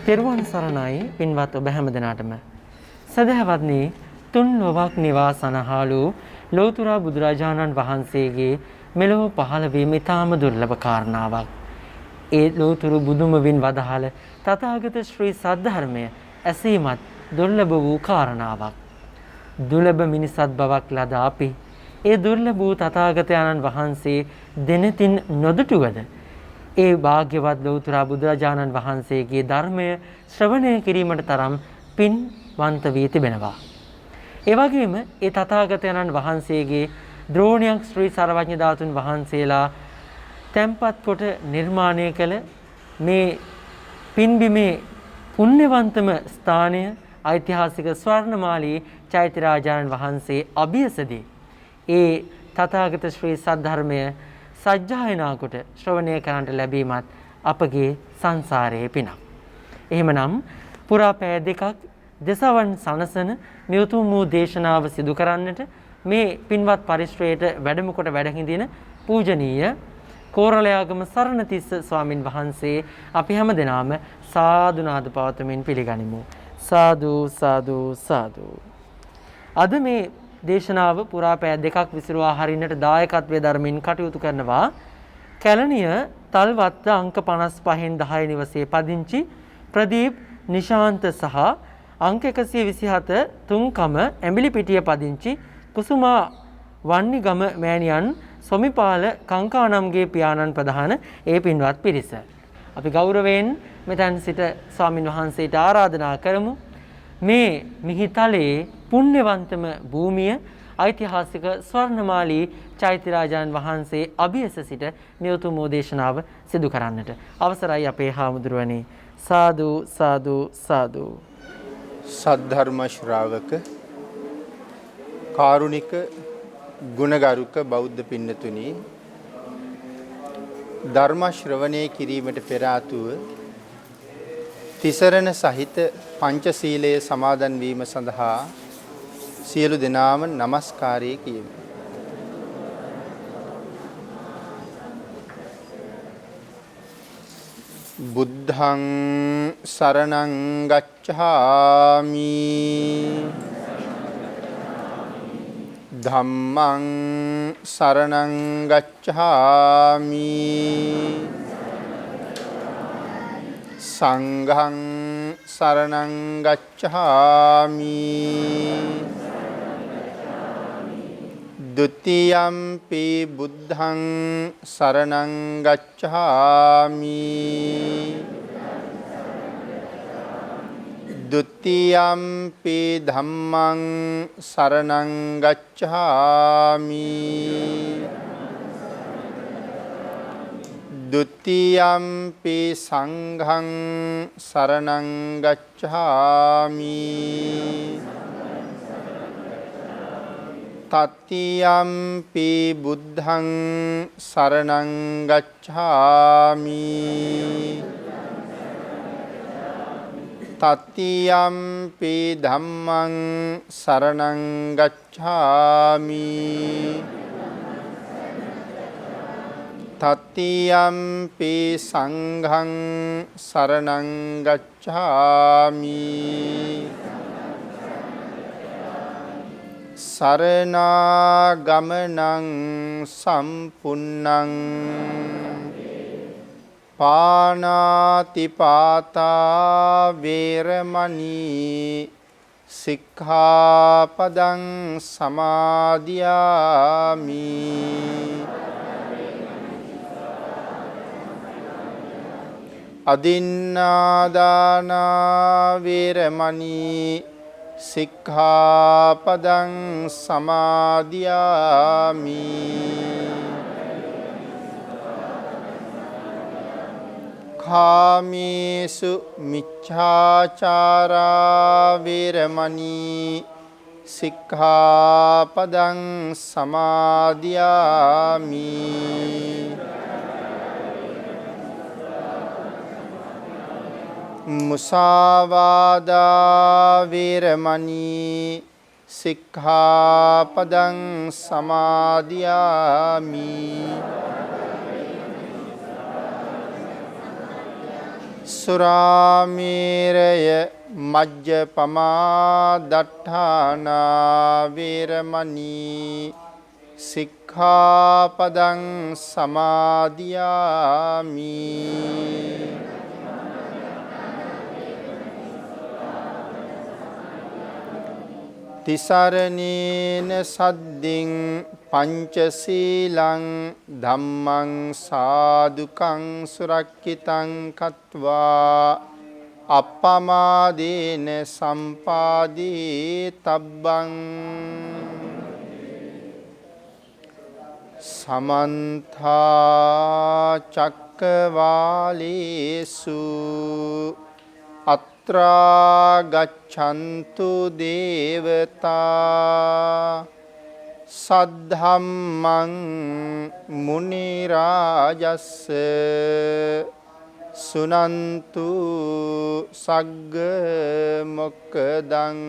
තෙරුවන් සරණයි පින්වත් ඔබ හැම දෙනාටම. සදහවත්නි තුන් ලොවක් නිවාසනහලු ලෝතර බුදුරජාණන් වහන්සේගේ මෙලොව පහළ වීම ඉතාම දුර්ලභ කාරණාවක්. ඒ ලෝතර බුදුමවින් වදාළ තථාගත ශ්‍රී සද්ධර්මය ඇසීමත් දුර්ලභ වූ කාරණාවක්. දුර්ලභ මිනිසත් බවක් ලද අපි ඒ දුර්ලභ වූ තථාගතයන්න් වහන්සේ දෙනතින් නොදුටුවද ඒ භාග්‍යවත් ලෞතර බුදුරජාණන් වහන්සේගේ ධර්මය ශ්‍රවණය කිරීමට තරම් පින්වන්ත වී තිබෙනවා. ඒ වගේම ඒ තථාගතයන්න් වහන්සේගේ ද්‍රෝණයක් ශ්‍රී සර්වඥ ධාතුන් වහන්සේලා තැන්පත් කොට නිර්මාණය කළ මේ පින්බිමේ පුණ්‍යවන්තම ස්ථානය ඓතිහාසික ස්වර්ණමාලී චෛත්‍යරාජාණන් වහන්සේ අභියසදී ඒ තථාගත ශ්‍රී සද්ධර්මය සජ්ජායනා කොට ශ්‍රවණය කරන්නට ලැබීමත් අපගේ සංසාරයේ පිනක්. එහෙමනම් පුරා පැය දෙකක් දසවන් සනසන මේ උතුම් වූ දේශනාව සිදු කරන්නට මේ පින්වත් පරිශ්‍රයට වැඩම කොට වැඩ හිඳින පූජනීය කෝරළයාගම සරණතිස්ස ස්වාමින් වහන්සේ අපි හැම දෙනාම සාදු නාද පවත්වමින් පිළිගනිමු. සාදු සාදු සාදු. අද මේ දේශනාව පුරා පැය දෙකක් විසිරුවා හරින්නට දායකත්වයේ ධර්මින් කටයුතු කරනවා කැලණිය තල්වත්ත අංක 55න් 10 නිවසේ පදිංචි ප්‍රදීප් නිශාන්ත සහ අංක 127 තුන්කම ඇඹිලිපිටිය පදිංචි කුසුමා වන්නිගම මෑණියන් සොමිපාල කංකානම්ගේ පියාණන් ප්‍රධාන ඒ පින්වත් පිරිස. අපි ගෞරවයෙන් මෙතන සිට ස්වාමින් වහන්සේට ආරාධනා කරමු මේ මිහිතලේ පුණ්‍යවන්තම භූමිය ඓතිහාසික ස්වර්ණමාලී චෛත්‍යරාජාණන් වහන්සේ අභියස සිට මේ උතුම් දේශනාව සිදු කරන්නට අවසරයි අපේ හාමුදුරුවනේ. සාදු සාදු සාදු. සද්ධර්ම ශ්‍රාවක කාරුණික ගුණගරුක බෞද්ධ පින්නතුනි, ධර්ම ශ්‍රවණය කිරීමට පෙර ආතුව තිසරණ සහිත පංචශීලයේ සමාදන් වීම සඳහා සියලු දෙනාම নমස්කාරය කියමු. බුද්ධං සරණං ගච්ඡාමි ධම්මං සරණං ගච්ඡාමි සංඝං සරණං ගච්ඡාමි ဒ ුතියම්පි බුද්ධං සරණං ගච්ඡාමි ဒ ුතියම්පි ධම්මං සරණං ගච්ඡාමි ဒ ුතියම්පි සංඝං සරණං ගච්ඡාමි တ තියම්පි බුද්ධං සරණං ගච්ඡාමි တ තියම්පි ධම්මං සරණං ගච්ඡාමි တ තියම්පි සංඝං සරණං ගච්ඡාමි සරණාගමනං සම්පුන්නං පානාතිපාතා වේරමණී සික්ඛාපදං සමාදියාමි අදින්නාදානා වේරමණී සික්ඛාපදං සමාදියාමි කාමේසු මිච්ඡාචාරා වේරමණී සික්ඛාපදං සමාදියාමි මුසාවාදා වේරමණී සික්ඛාපදං සමාදියාමි සුරාමේරය මජ්ජපමා දට්ඨානා වේරමණී සික්ඛාපදං සමාදියාමි. තිසරණේන සද්දින් පංචශීලං ධම්මං සාදුකං සුරක්ඛිතං කତ୍වා අප්පමාදේන සම්පාදී තබ්බං. සමන්තා චක්කවාලේසු අත්‍රා ගච්ඡන්තු දේවතා සද්ධම්මං මුනි රාජස්ස සුනන්තු සග්ග මොක්ඛදං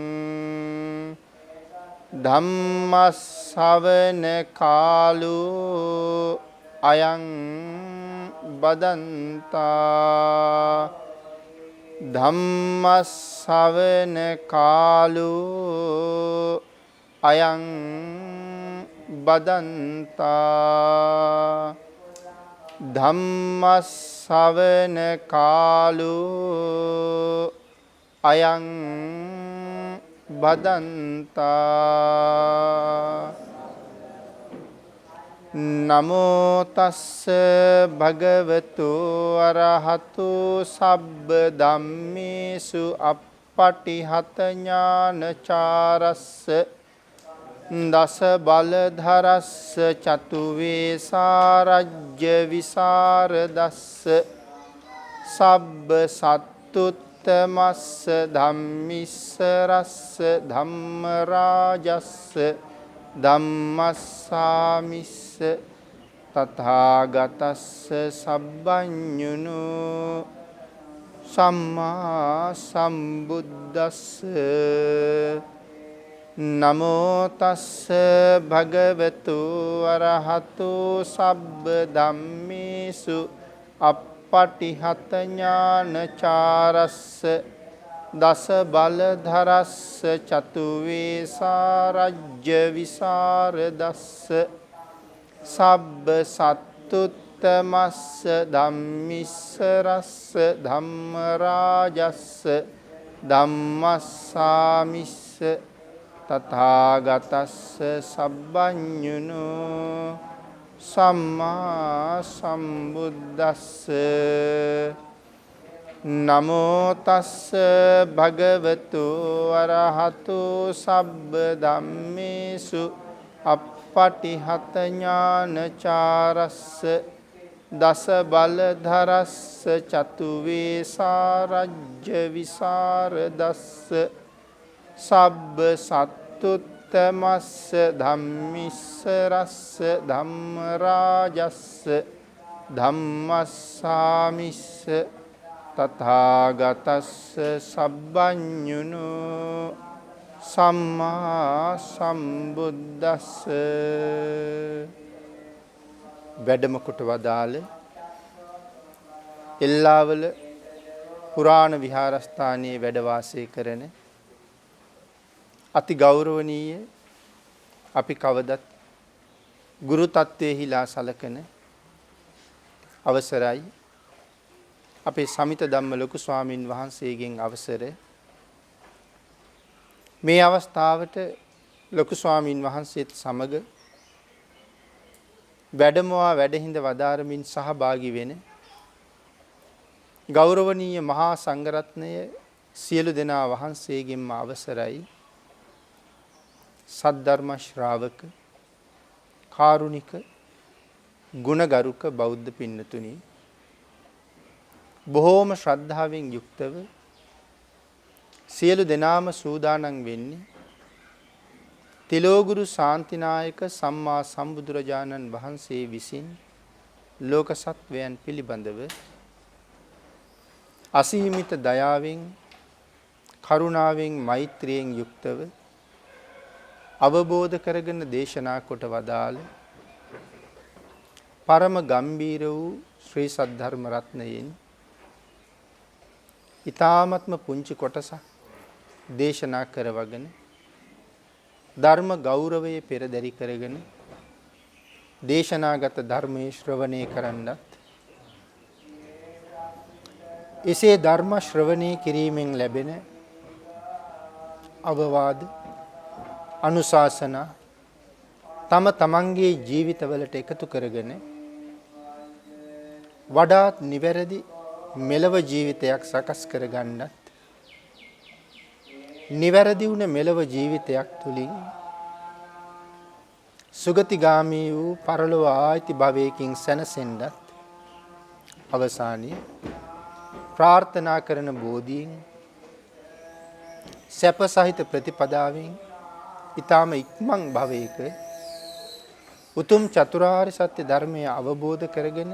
ධම්මස්සවන කාලෝ අයං බදන්තා ධම්මස්සවන කාලෝ අයං බදන්තා ධම්මස්සවන කාලෝ අයං බදන්තා. නමෝ තස්ස භගවතු අරහතු සබ්බ ධම්මේසු අප්පටිහත ඥානචාරස්ස දස බලධරස්ස චතුවේසාරජ්‍ය විසරදස්ස සබ්බ සත්තුත්තමස්ස ධම්මිස්සරස්ස ධම්මරාජස්ස ධම්මස්සාමිස්ස තථාගතස්ස සබ්බඤුනු සම්මා සම්බුද්දස්ස. නමෝ තස්ස භගවතු අරහතු සබ්බ ධම්මේසු අප්පටිහත ඥානචාරස්ස දස බලධරස්ස චතුවේසාරජ්‍ය විසරදස්ස සබ්බ සත්තුත්තමස්ස ධම්මිස්සරස්ස ධම්මරාජස්ස ධම්මස්සාමිස්ස තථාගතස්ස සබ්බඤුනු සම්මා සම්බුද්දස්ස. නමෝ තස්ස භගවතු අරහතු සබ්බ ධම්මේසු අප්පටිහත ඥානචාරස්ස දස බලධරස්ස චතුවේසාරජ්‍ය විසරදස්ස සබ්බ සත්තුත්තමස්ස ධම්මිස්සරස්ස ධම්මරාජස්ස ධම්මස්සාමිස්ස තථාගතස්ස සබ්බඤුනු සම්මා සම්බුද්දස්ස. වැඩම කොට වදාළ එල්ලාවල පුරාණ විහාරස්ථානයේ වැඩ වාසය කරන අති ගෞරවනීය අපි කවදත් ගුරු තත්ත්වයේහිලා සලකන අවසරයි අපේ සමිත ධම්ම ලොකු ස්වාමින් වහන්සේගෙන් අවසර මේ අවස්ථාවට ලොකු ස්වාමින් වහන්සේත් සමග වැඩමවා වැඩහිඳ වදාරමින් සහභාගී වෙන ගෞරවනීය මහා සංඝරත්නය සියලු දෙනා වහන්සේගෙන්ම අවසරයි. සද්ධර්ම ශ්‍රාවක කාරුණික ගුණගරුක බෞද්ධ පින්නතුනි, බොහෝම ශ්‍රද්ධාවෙන් යුක්තව සියලු දෙනාම සූදානම් වෙන්නේ තිලෝගුරු ශාන්තිනායක සම්මා සම්බුදුරජාණන් වහන්සේ විසින් ලෝක සත්වයන් පිළිබඳව අසීමිත දයාවෙන් කරුණාවෙන් මෛත්‍රියෙන් යුක්තව අවබෝධ කරගෙන දේශනා කොට වදාළ පරම ගම්බීර වූ ශ්‍රී සද්ධර්ම රත්නයෙන් ඊ타ත්ම පුංචි කොටසක් දේශනා කරවගෙන ධර්ම ගෞරවයේ පෙරදරි කරගෙන දේශනාගත ධර්මයේ ශ්‍රවණය කරන්නත් එසේ ධර්ම ශ්‍රවණය කිරීමෙන් ලැබෙන අවවාද අනුශාසනා තම තමන්ගේ ජීවිතවලට එකතු කරගෙන වඩාත් නිවැරදි මෙලව ජීවිතයක් සකස් කරගන්නත් නිවැරදි වුණ මෙලව ජීවිතයක් තුලින් සුගතිගාමී වූ පරලොව ආයිති භවයකින් සැනසෙන්නත් අවසානයේ ප්‍රාර්ථනා කරන බෝධියෙන් සැප සහිත ප්‍රතිපදාවෙන් ඊටම ඉක්මන් භවයක උතුම් චතුරාර්ය සත්‍ය ධර්මය අවබෝධ කරගෙන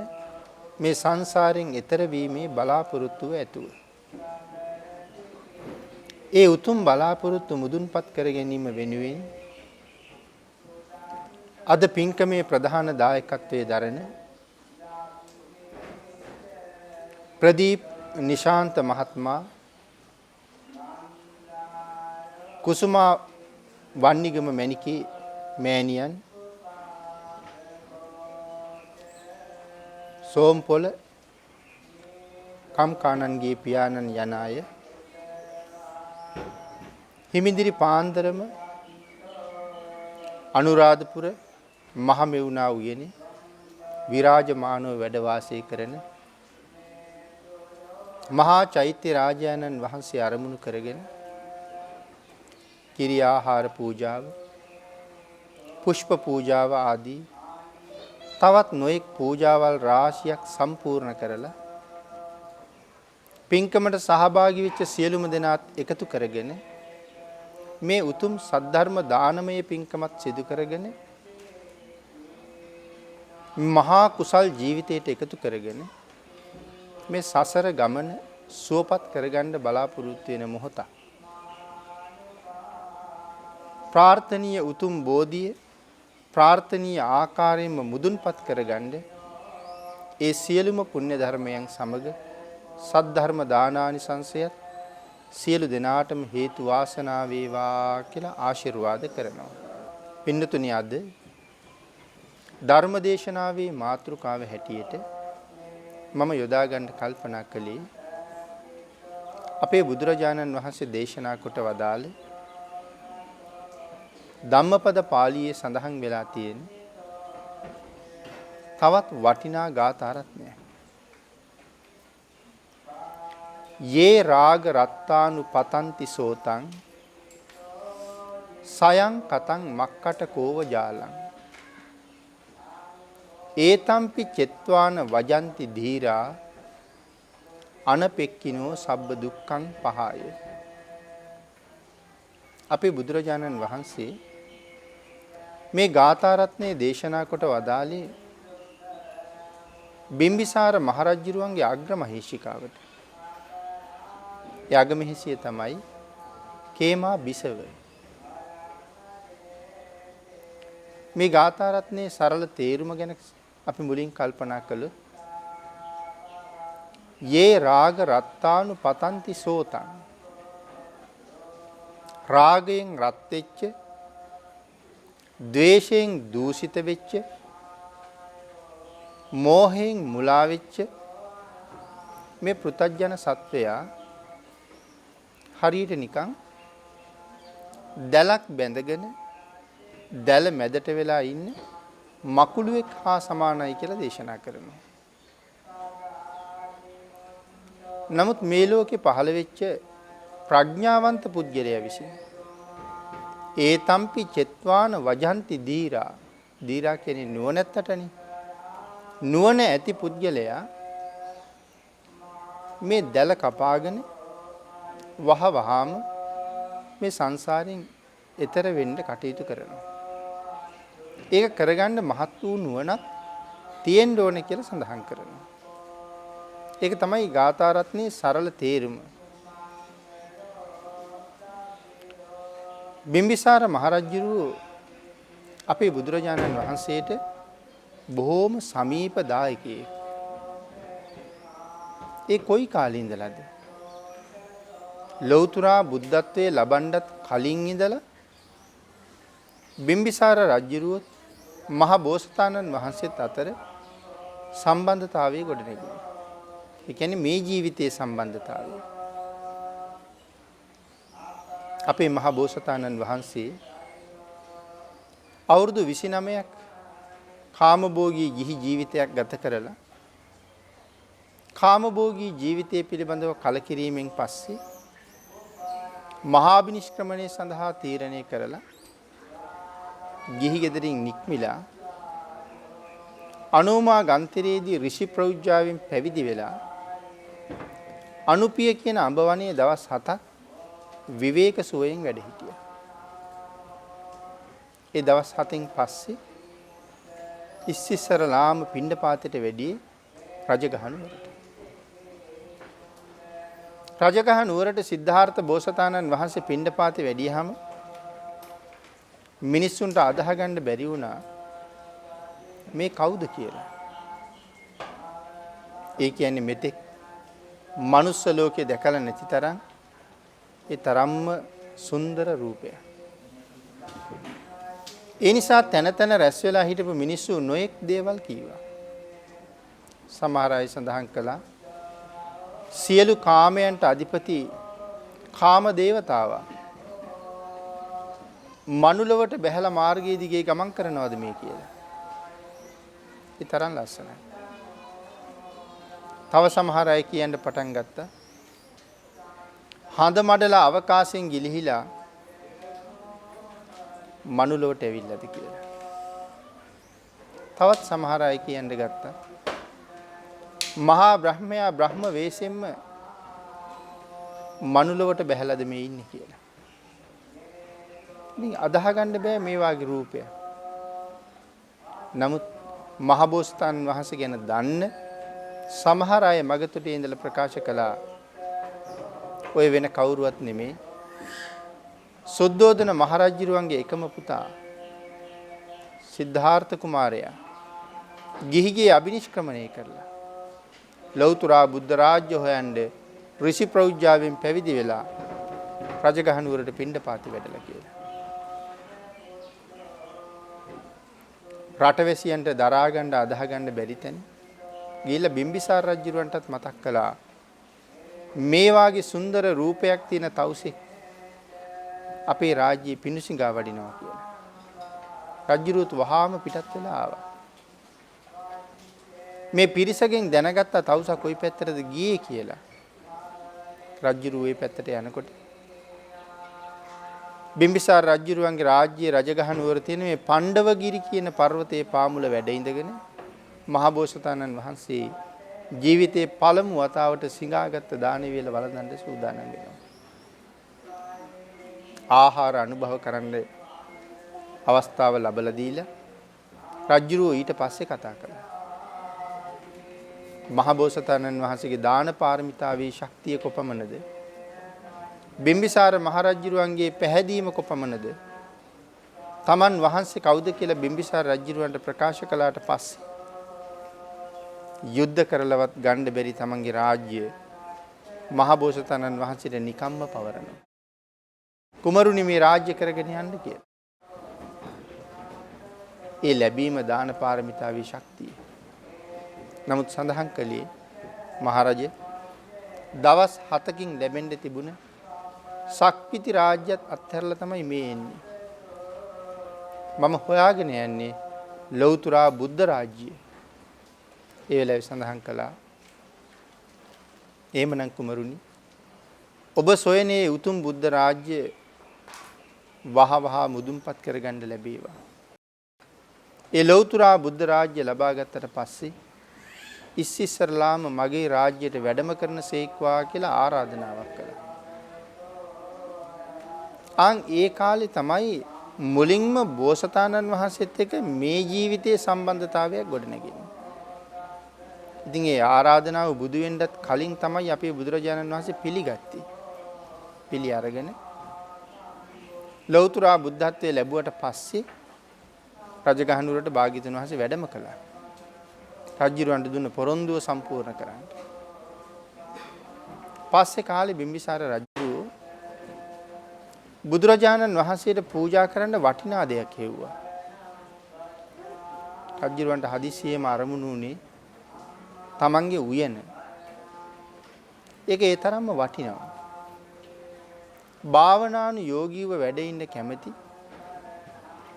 මේ සංසාරයෙන් එතර වීමේ බලාපොරොත්තුව ඇතුව ඒ උතුම් බලාපොරොත්තු මුදුන්පත් කර ගැනීම වෙනුවෙන් අද පින්කමේ ප්‍රධාන දායකත්වයේ දරන ප්‍රදීප් නිශාන්ත මහත්මයා කුසුමා වන්නිගම මැණිකේ මෑණියන් සෝම්පොළ කම්කානන්ගේ පියාණන් යන අය හිමිදිරි පාන්දරම අනුරාධපුර මහමෙවුනා උයනේ විරාජමානව වැඩ වාසය කරන මහා චෛත්‍ය රාජානන් වහන්සේ අරමුණු කරගෙන කිරි ආහාර පූජාව පුෂ්ප පූජාව ආදී තවත් නොඑක් පූජාවල් රාශියක් සම්පූර්ණ කරලා පින්කමට සහභාගී වෙච්ච සියලුම දෙනාත් එකතු කරගෙන මේ උතුම් සද්ධර්ම දානමය පින්කමත් සිදු කරගෙන මහා කුසල් ජීවිතයට එකතු කරගෙන මේ සසර ගමන සුවපත් කරගන්න බලාපොරොත්තු වෙන මොහොත ප්‍රාර්ථනීය උතුම් බෝධිය ප්‍රාර්ථනීය ආකාරයෙන්ම මුදුන්පත් කරගන්න ඒ සියලුම පුණ්‍ය ධර්මයන් සමග සද්ධර්ම දානානිසංසයත් සියලු දෙනාටම හේතු වාසනා වේවා කියලා ආශිර්වාද කරනවා. පින්නතුනි අද ධර්මදේශනාවේ මාතෘකාව හැටියට මම යොදා ගන්න කල්පනා කළේ අපේ බුදුරජාණන් වහන්සේ දේශනා කොට වදාළ ධම්මපද පාළියේ සඳහන් වෙලා තියෙන තවත් වටිනා ගාථා රත්නයක්. යේ රාග රත්තානු පතන්ති සෝතං සයං කතං මක්කට කෝව ජාලං ඒතම්පි චෙත්වාන වජන්ති ධීරා අනපෙක්කිනෝ සබ්බ දුක්ඛං පහය. අපේ බුදුරජාණන් වහන්සේ මේ ගාථා රත්නයේ දේශනා කොට වදාළේ බිම්බිසාර මහරජුරුවන්ගේ අග්‍රමහේෂිකාවට. ඒ අගමහේසිය තමයි කේමා බිසව. මේ ගාථා රත්නයේ සරල තේරුම ගැන අපි මුලින් කල්පනා කළොත් යේ රාග රත්තානු පතන්ති සෝතං රාගයෙන් රත් වෙච්ච ද්වේෂයෙන් දූෂිත වෙච්ච මෝහයෙන් මුලා වෙච්ච මේ පෘථග්ජන සත්වයා හරියට නිකන් දැලක් බැඳගෙන දැල මැදට වෙලා ඉන්න මකුළුවෙක් හා සමානයි කියලා දේශනා කරනවා. නමුත් මේ ලෝකේ පහළ වෙච්ච ප්‍රඥාවන්ත පුද්ගලයා විසින් ඒතම්පි චෙත්වාන වජන්ති දීරා දීරා කියන්නේ නුවණැත්තටනේ. නුවණ ඇති පුද්ගලයා මේ දැල කපාගෙන වහවහාම මේ සංසාරයෙන් එතර වෙන්න කටයුතු කරනවා. ඒක කරගන්න මහත් වූ නුවණක් තියෙන්න ඕනේ කියලා සඳහන් කරනවා. ඒක තමයි ගාථා රත්නයේ සරල තේරුම. බිම්බිසාර මහරජුරු අපේ බුදුරජාණන් වහන්සේට බොහෝම සමීප දායකයෙක්. ඒ කොයි කාලේ ඉඳලාද? ලෞතුරා බුද්ධත්වයේ ලබන්නත් කලින් ඉඳලා බිම්බිසාර රජුරුවත් මහ බෝසතාණන් වහන්සේත් අතර සම්බන්ධතාවය ගොඩනැගුණා. ඒ කියන්නේ මේ ජීවිතයේ සම්බන්ධතාවය. අපේ මහ බෝසතාණන් වහන්සේ අවුරුදු 29ක් කාමභෝගී ගිහි ජීවිතයක් ගත කරලා කාමභෝගී ජීවිතය පිළිබඳව කලකිරීමෙන් පස්සේ මහා විනිශ්ක්‍රමණය සඳහා තීරණය කරලා ගිහි ගෙදරින් නික්මිලා අනෝමා ගන්තරේදී ඍෂි ප්‍රෞජ්‍යාවෙන් පැවිදි වෙලා අනුපිය කියන අඹවණේ දවස් 7ක් විවේක සුවයෙන් වැඩ හිටියා. ඒ දවස් 7න් පස්සේ ඉස්සිස්සරලාම පිණ්ඩපාතයට වැඩියේ රජගහ නුවරට. රජගහ නුවරට සිද්ධාර්ථ බෝසතාණන් වහන්සේ පිණ්ඩපාතේ වැඩියහම මිනිස්සුන්ට අදහ ගන්න බැරි වුණා මේ කවුද කියලා. ඒ කියන්නේ මෙතෙක් මනුස්ස ලෝකේ දැකලා නැති තරම් ඒ තරම්ම සුන්දර රූපය. ඒ නිසා තන තන රැස් වෙලා හිටපු මිනිස්සු නොඑක් දේවල් කීවා. සමහර අය සඳහන් කළා සියලු කාමයන්ට අධිපති කාම දේවතාවා මනුලවට බැහැලා මාර්ගයේ දිගේ ගමන් කරනවද මේ කියලා. ඒ තරම් ලස්සනයි. තව සමහර අය කියන්න පටන් ගත්තා හඳ මඩලා අවකාශයෙන් ගිලිහිලා මනුලවට ඇවිල්ලාද කියලා. තවත් සමහර අය කියන්න ගත්තා මහා බ්‍රහ්මයා බ්‍රහ්ම වේශයෙන්ම මනුලවට බැහැලාද මේ ඉන්නේ කියලා. ඉතින් අදහ ගන්න බෑ මේ වාගේ රූපය. නමුත් මහබෝසතාණන් වහන්සේ ගැන දන්න සමහර අය මගතුටේ ඉඳලා ප්‍රකාශ කළා ඔය වෙන කවුරුවත් නෙමෙයි සුද්ධෝදන මහරජුරුවන්ගේ එකම පුතා සිද්ධාර්ථ කුමාරයා ගිහිගේ අබිනිෂ්ක්‍රමණය කරලා ලෞතර බුද්ධ රාජ්‍ය හොයන්න ඍෂි ප්‍රෞජ්‍යාවෙන් පැවිදි වෙලා රජගහ නුවරට පිණ්ඩපාතේ වැඩලා කියලා. රටවැසියන්ට දරා ගන්න අදහ ගන්න බැරි තැන ගිහිල්ලා බිම්බිසාර රජුරවන්ටත් මතක් කළා මේ වාගේ සුන්දර රූපයක් තියෙන තවුසෙක් අපේ රාජ්‍යයේ පිණුසිඟා වඩිනවා කියලා. රජුරුත් වහාම පිටත් වෙලා ආවා. මේ පිරිසගෙන් දැනගත්ත තවුසා කොයි පැත්තටද ගියේ කියලා. රජුරුව ඒ පැත්තට යනකොට බිම්බිසාර රජුරුවන්ගේ රාජ්‍යයේ රජගහ නුවර තියෙන මේ පණ්ඩවගිරි කියන පර්වතයේ පාමුල වැඩ ඉඳගෙන මහබෝසතාණන් වහන්සේ ජීවිතේ පළමු වතාවට සිඟාගත්ත දානෙ වේල වළඳන්න සූදානම් වෙනවා. ආහාර අනුභව කරන්න අවස්ථාව ලැබලා දීලා රජුරුව ඊට පස්සේ කතා කළා. මහබෝසතාණන් වහන්සේගේ දාන පාරමිතාවේ ශක්තිය කොපමණද? බිම්බිසාර මහරජුරුවන්ගේ පැහැදීම කොපමණද? තමන් වහන්සේ කවුද කියලා බිම්බිසාර රජුරුවන්ට ප්‍රකාශ කළාට පස්සේ යුද්ධ කරලවත් ගන්න බැරි තමන්ගේ රාජ්‍ය මහබෝසතාණන් වහන්සේට නිකම්ම පවරනවා. කුමරුනි මේ රාජ්‍ය කරගෙන යන්න කියලා. ඒ ලැබීම දාන පාරමිතාවේ ශක්තිය. නමුත් සඳහන් කළේ මහරජ දවස් 7කින් ලැබෙන්න තිබුණ සක්විති රාජ්‍යත් අත්හැරලා තමයි මේ එන්නේ. මම හොයාගෙන යන්නේ ලෞතර බුද්ධ රාජ්‍යය. ඒ වෙලාවේ සඳහන් කළා එහෙමනම් කුමරුනි ඔබ සොයනේ උතුම් බුද්ධ රාජ්‍ය වහවහ මුදුන්පත් කරගන්න ලැබේවා. ඒ ලෞතර බුද්ධ රාජ්‍ය ලබා ගත්තට පස්සේ ඉස්සිස්සරලාම මගේ රාජ්‍යයට වැඩම කරන සේක්වා කියලා ආරාධනාවක් කළා. ඒ කාලේ තමයි මුලින්ම බෝසතාණන් වහන්සේත් එක්ක මේ ජීවිතයේ සම්බන්ධතාවයක් ගොඩනැගෙන්නේ. ඉතින් ඒ ආරාධනාව බුදු වෙන්නත් කලින් තමයි අපේ බුදුරජාණන් වහන්සේ පිළිගත්තේ. පිළි අරගෙන ලෞතර බුද්ධත්වයේ ලැබුවට පස්සේ රජගහ නුවරට භාග්‍යවතුන් වහන්සේ වැඩම කළා. රජුරවන්ට දුන්න පොරොන්දුව සම්පූර්ණ කරන්න. පස්සේ කාලේ බිම්බිසාර රජු බුදුරජාණන් වහන්සේට පූජා කරන්න වටිනා දෙයක් හේව්වා. රජුරවන්ට හදිසියෙම අරමුණු උනේ තමන්ගේ උයන. ඒක ඒ තරම්ම වටිනවා. භාවනානු යෝගීව වැඩ ඉන්න කැමැති,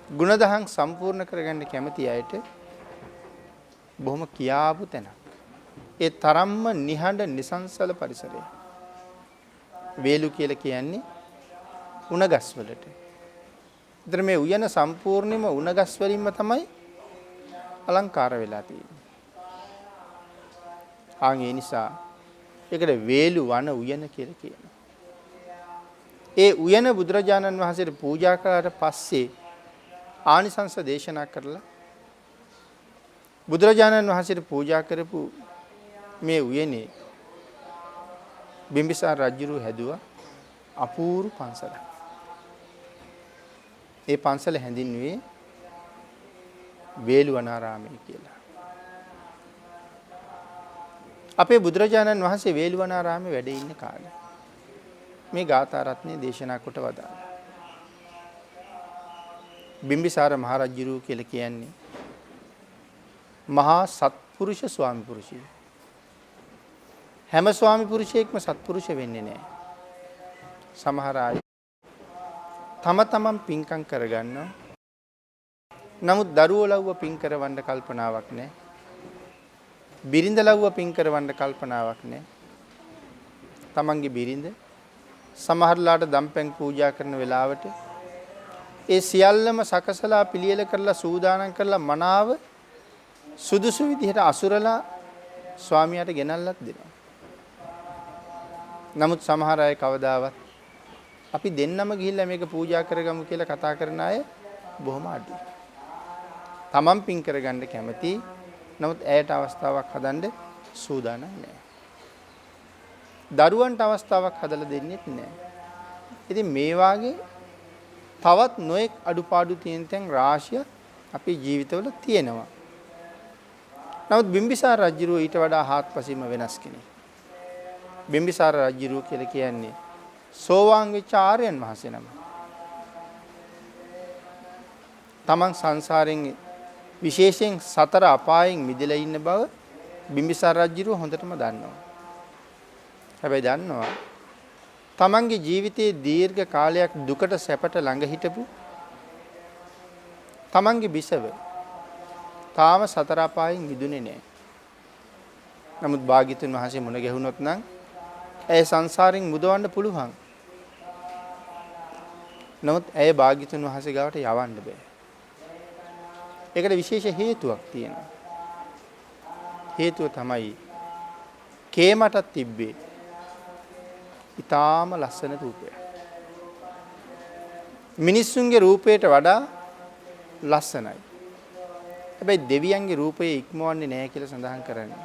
ගුණදහම් සම්පූර්ණ කරගන්න කැමැති අයට බොහොම කියාපු තැනක්. ඒ තරම්ම නිහඬ නිසංසල පරිසරය. වේලු කියලා කියන්නේ උණගස් වලට. ඒතර මේ උයන සම්පූර්ණයෙන්ම උණගස් වලින්ම තමයි අලංකාර වෙලා තියෙන්නේ. ඒ නිසා ඒකට වේලු වන උයන කියලා කියනවා. ඒ උයන බුදුරජාණන් වහන්සේට පූජා කළාට පස්සේ ආනිසංස දේශනා කරලා බුදුරජාණන් වහන්සේට පූජා කරපු මේ උයනේ බිම්බිසාර රජුරු හැදුවා අපූර්ව පන්සලක්. ඒ පන්සල හැඳින්වුවේ වේළුවනාරාමය කියලා. අපේ බුදුරජාණන් වහන්සේ වේළුවනාරාමේ වැඩ ඉන්න කාලේ මේ ගාථා රත්නය දේශනා කොට වදාළා. බිම්බිසාර මහරජුරු කියලා කියන්නේ මහා සත්පුරුෂ ස්වාමි පුරුෂයෙක්. හැම ස්වාමි පුරුෂයෙක්ම සත්පුරුෂ වෙන්නේ නැහැ. සමහර අය තම තමන් පින්කම් කරගන්නවා. නමුත් දරුවෝ ලව්ව පින් කරවන්න කල්පනාවක් නැහැ. බිරිඳ ලව්ව පින් කරවන්න කල්පනාවක් නැහැ. තමන්ගේ බිරිඳ සමහරලාට දම්පැන් පූජා කරන වෙලාවට ඒ සියල්ලම සකසලා පිළියෙල කරලා සූදානම් කරලා මනාව සුදුසු විදිහට අසුරලා ස්වාමියාට ගෙනල්ලත් දෙනවා. නමුත් සමහර අය කවදාවත් අපි දෙන්නම ගිහිල්ලා මේක පූජා කරගමු කියලා කතා කරන අය බොහොම අඩුයි. තමන් පින් කරගන්න කැමති. නමුත් ඇයට අවස්ථාවක් හදන්න සූදානම් නැහැ. දරුවන්ට අවස්ථාවක් හදලා දෙන්නේ නැහැ. ඉතින් මේ වාගේ තවත් නොඑක් අඩුපාඩු තියෙන තැන් රාශිය අපේ ජීවිතවල තියෙනවා. නමුත් බිම්බිසාර රජුරුව ඊට වඩා හාත්පසින්ම වෙනස් කෙනෙක්. බිම්බිසාර රජුරුව කියලා කියන්නේ සෝවාන් වෙච්ච ආර්යයන් වහන්සේ නම. තමන් සංසාරයෙන් විශේෂයෙන් සතර අපායෙන් මිදලා ඉන්න බව බිම්බිසාර රජුරුව හොඳටම දන්නවා. හැබැයි දන්නවා තමන්ගේ ජීවිතයේ දීර්ඝ කාලයක් දුකට සැපට ළඟ හිටපු තමන්ගේ බිසව තාම සතර අපායෙන් මිදුනේ නැහැ. නමුත් භාග්‍යතුන් වහන්සේ මුණ ගැහුනොත් නම් ඇය සංසාරයෙන් මුදවන්න පුළුවන්. නමුත් ඇය භාග්‍යතුන් වහන්සේ ගාවට යවන්න බෑ. ඒකට විශේෂ හේතුවක් තියෙනවා. හේතුව තමයි කේමටත් තිබ්බේ ඊටාම ලස්සන රූපය. මිනිස්සුන්ගේ රූපයට වඩා ලස්සනයි. හැබැයි දෙවියන්ගේ රූපය ඉක්මවන්නේ නැහැ කියලා සඳහන් කරන්නේ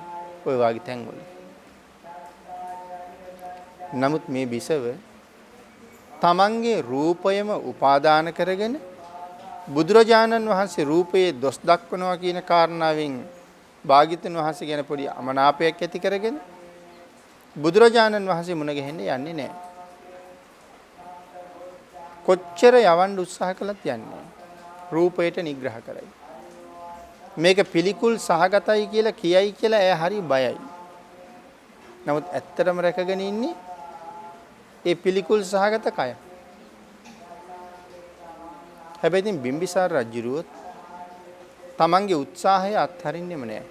ඔය වාගේ තැන්වල. නමුත් මේ බිසව තමන්ගේ රූපයම උපාදාන කරගෙන බුදුරජාණන් වහන්සේ රූපයේ දොස් දක්වනවා කියන කාරණාවෙන් භාග්‍යතුන් වහන්සේ ගැන පොඩි අමනාපයක් ඇති කරගෙන බුදුරජාණන් වහන්සේ මුණ ගැහෙන්න යන්නේ නැහැ. කොච්චර යවන්න උත්සාහ කළත් යන්නේ රූපයට නිග්‍රහ කරයි. මේක පිළිකුල් සහගතයි කියලා කියයි කියලා එයා හරි බයයි. නමුත් ඇත්තටම රැකගෙන ඉන්නේ ඒ පිළිකුල් සහගත කය. හැබැයි ඉතින් බිම්බිසාර රජුරුවත් තමන්ගේ උත්සාහය අත්හරින්නෙම නෑ.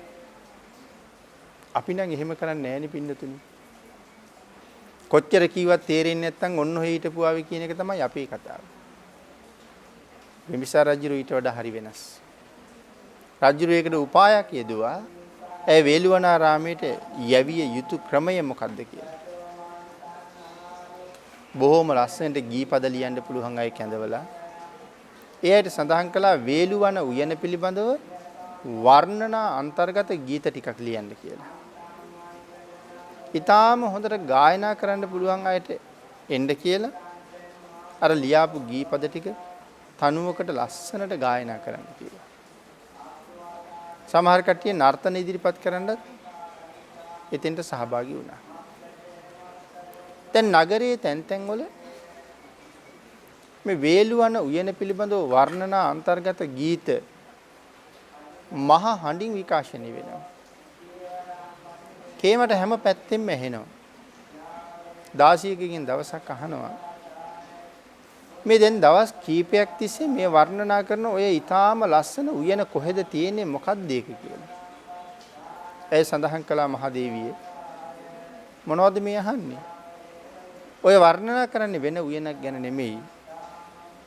අපි නම් එහෙම කරන්නේ නෑනේ පින්නතුනි. කොච්චර කීවත් තේරෙන්නේ නැත්නම් ඔන්න ඔය හිටපුවාවේ කියන එක තමයි අපේ කතාව. බිම්බිසාර රජුරු ඊට වඩා හරි වෙනස්. රජුරු ඒකට උපායක් යෙදුවා. ඒ වේළුවනාරාමයට යවිය යුතු ක්‍රමය මොකක්ද කියලා. බොහොම ලස්සනට ගීපද ලියන්න පුළුවන් අය කැඳවලා එයාට සඳහන් කළා වේළුවන උයන පිළිබඳව වර්ණනා අන්තර්ගත ගීත ටිකක් ලියන්න කියලා. ඊටාම හොඳට ගායනා කරන්න පුළුවන් අයට එන්න කියලා අර ලියාපු ගීපද ටික තනුවකට ලස්සනට ගායනා කරන්න කියලා. සමහර කට්ටිය නර්තන ඉදිරිපත් කරන්නත් එතෙන්ට සහභාගී වුණා. දැන් නගරයේ තැන් තැන් වල මේ වේලුවන උයන පිළිබඳව වර්ණනා අන්තර්ගත ගීත මහ හඬින් විකාශනය වෙනවා. කේමට හැම පැත්තෙම ඇහෙනවා. 16කකින් දවසක් අහනවා. මේ දැන් දවස් කීපයක් තිස්සේ මේ වර්ණනා කරන ඔය ඊටාම ලස්සන උයන කොහෙද තියෙන්නේ මොකක්ද ඒක කියලා. ඒ සඳහන් කළා මහදේවියේ මොනවද මේ අහන්නේ? ඔය වර්ණනා කරන්නේ වෙන උයනක් ගැන නෙමෙයි.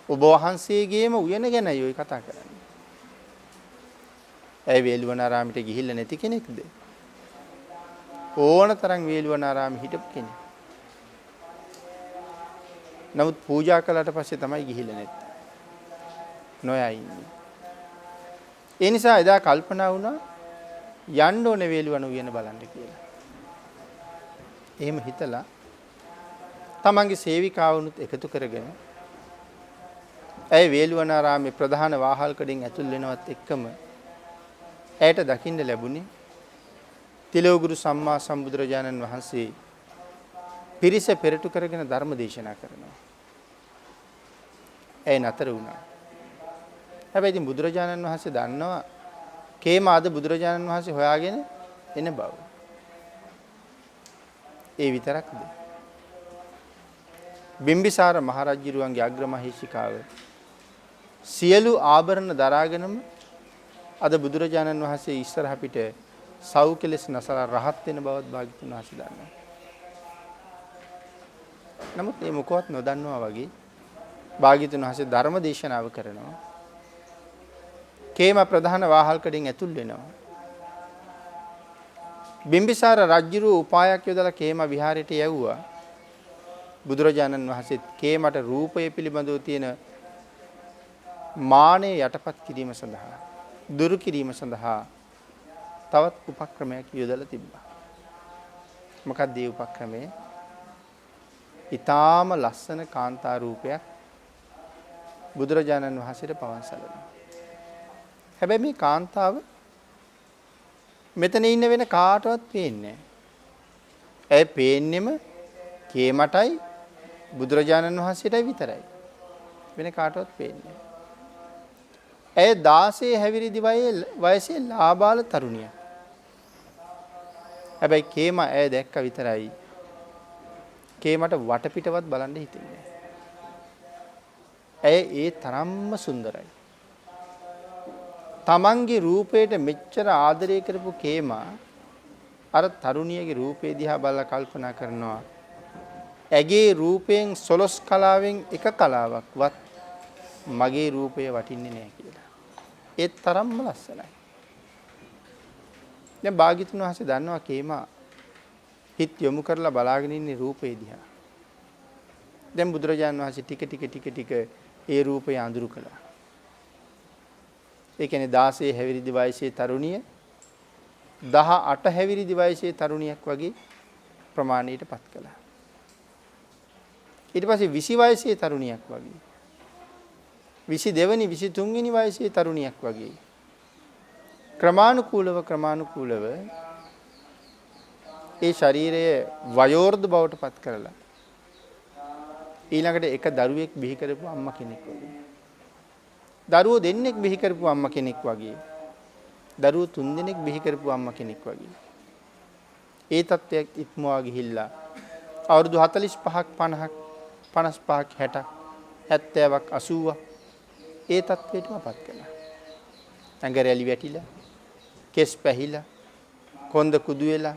ඔබ වහන්සේගේම උයන ගැනයි ඔය කතා කරන්නේ. ඇයි වේළුවනාරාමයට ගිහිල්ලා නැති කෙනෙක්ද? ඕන තරම් වේළුවනාරාමෙ හිටපු කෙනෙක්. නමුත් පූජා කළාට පස්සේ තමයි ගිහිල්ලා නැත්තේ. නොයා ඉන්නේ. ඒ නිසා එදා කල්පනා වුණා යන්න ඕනේ වේළුවන උයන බලන්න කියලා. එහෙම හිතලා තමන්ගේ සේවිකාවුනුත් එකතු කරගෙන ඇය වේළුවනාරාමේ ප්‍රධාන වාහල්කඩෙන් ඇතුල් වෙනවත් එක්කම ඇයට දකින්න ලැබුණේ තිලෝගුරු සම්මා සම්බුදුරජාණන් වහන්සේ පිරිස පෙරටු කරගෙන ධර්ම දේශනා කරනවා. ඇය නතර වුණා. හැබැයි ඉතින් බුදුරජාණන් වහන්සේ දන්නවා කේම අද බුදුරජාණන් වහන්සේ හොයාගෙන එන බව. ඒ විතරක්ද? බිම්බිසාර මහරජුරුවන්ගේ අග්‍රමහේෂිකාව සියලු ආභරණ දරාගෙනම අද බුදුරජාණන් වහන්සේ ඉස්සරහ පිට සව් කෙලෙස් නැසලා රහත් වෙන බවත් භාග්‍යතුන් වහන්සේ දන්නවා. නමුත් මේ මොකවත් නොදන්නවා වගේ භාග්‍යතුන් වහන්සේ ධර්ම දේශනාව කරනවා. කේම ප්‍රධාන වාහල්කඩෙන් ඇතුල් වෙනවා. බිම්බිසාර රජුරුව උපායක් යොදලා කේම විහාරයට යවුවා. බුදුරජාණන් වහන්සේ කේමට රූපය පිළිබඳව තියෙන මානෙ යටපත් කිරීම සඳහා දුරු කිරීම සඳහා තවත් උපක්‍රමයක් යොදලා තිබ්බා. මොකක්ද ඒ උපක්‍රමය? ඊටාම ලස්සන කාන්තා රූපයක් බුදුරජාණන් වහන්සේට පවන්සලනවා. හැබැයි මේ කාන්තාව මෙතන ඉන්න වෙන කාටවත් පේන්නේ නැහැ. ඒ පේන්නෙම කේමටයි බුදුරජාණන් වහන්සේටයි විතරයි. වෙන කාටවත් පේන්නේ නැහැ. ඇය 16 හැවිරිදි වයසේ ලාබාල තරුණියක්. හැබැයි කේම ඇය දැක්ක විතරයි. කේමට වටපිටවත් බලන්න හිතෙන්නේ නැහැ. ඇය ඒ තරම්ම සුන්දරයි. තමන්ගේ රූපයට මෙච්චර ආදරය කරපු කේමා අර තරුණියගේ රූපේ දිහා බලලා කල්පනා කරනවා. ඇගේ රූපයෙන් 12 කලාවෙන් එක කලාවක්වත් මගේ රූපය වටින්නේ නැහැ කියලා. ඒ තරම්ම ලස්සනයි. දැන් භාග්‍යතුන් වහන්සේ දන්නවා කේමා හිත යොමු කරලා බලාගෙන ඉන්නේ රූපේ දිහා. දැන් බුදුරජාණන් වහන්සේ ටික ඒ රූපය අඳුරු කළා. ඒ කියන්නේ 16 හැවිරිදි වයසේ තරුණිය 18 හැවිරිදි වයසේ තරුණියක් වගේ ප්‍රමාණයටපත් කළා. ඊට පස්සේ 20 වයසේ තරුණියක් වගේ 22 වෙනි 23 වෙනි වයසේ තරුණියක් වගේ ක්‍රමානුකූලව ඒ ශරීරයේ වයෝවෘද්ධ බවට පත් කරලා ඊළඟට එක දරුවෙක් බිහි කරපු අම්මා කෙනෙක් වගේ. දරුවෝ දෙන්නෙක් බිහි කරපු අම්මා කෙනෙක් වගේ. දරුවෝ 3 දෙනෙක් බිහි කරපු අම්මා කෙනෙක් වගේ. ඒ තත්ත්වයක් ඉක්මවා ගිහිල්ලා අවුරුදු 45ක් 50ක් 55ක් 60ක් 70ක් 80ක් ඒ තත්ත්වයටමපත් කළා. ඇඟ රැලි වැටිලා, කෙස් පැහිලා, කොන්ද කුදු වෙලා,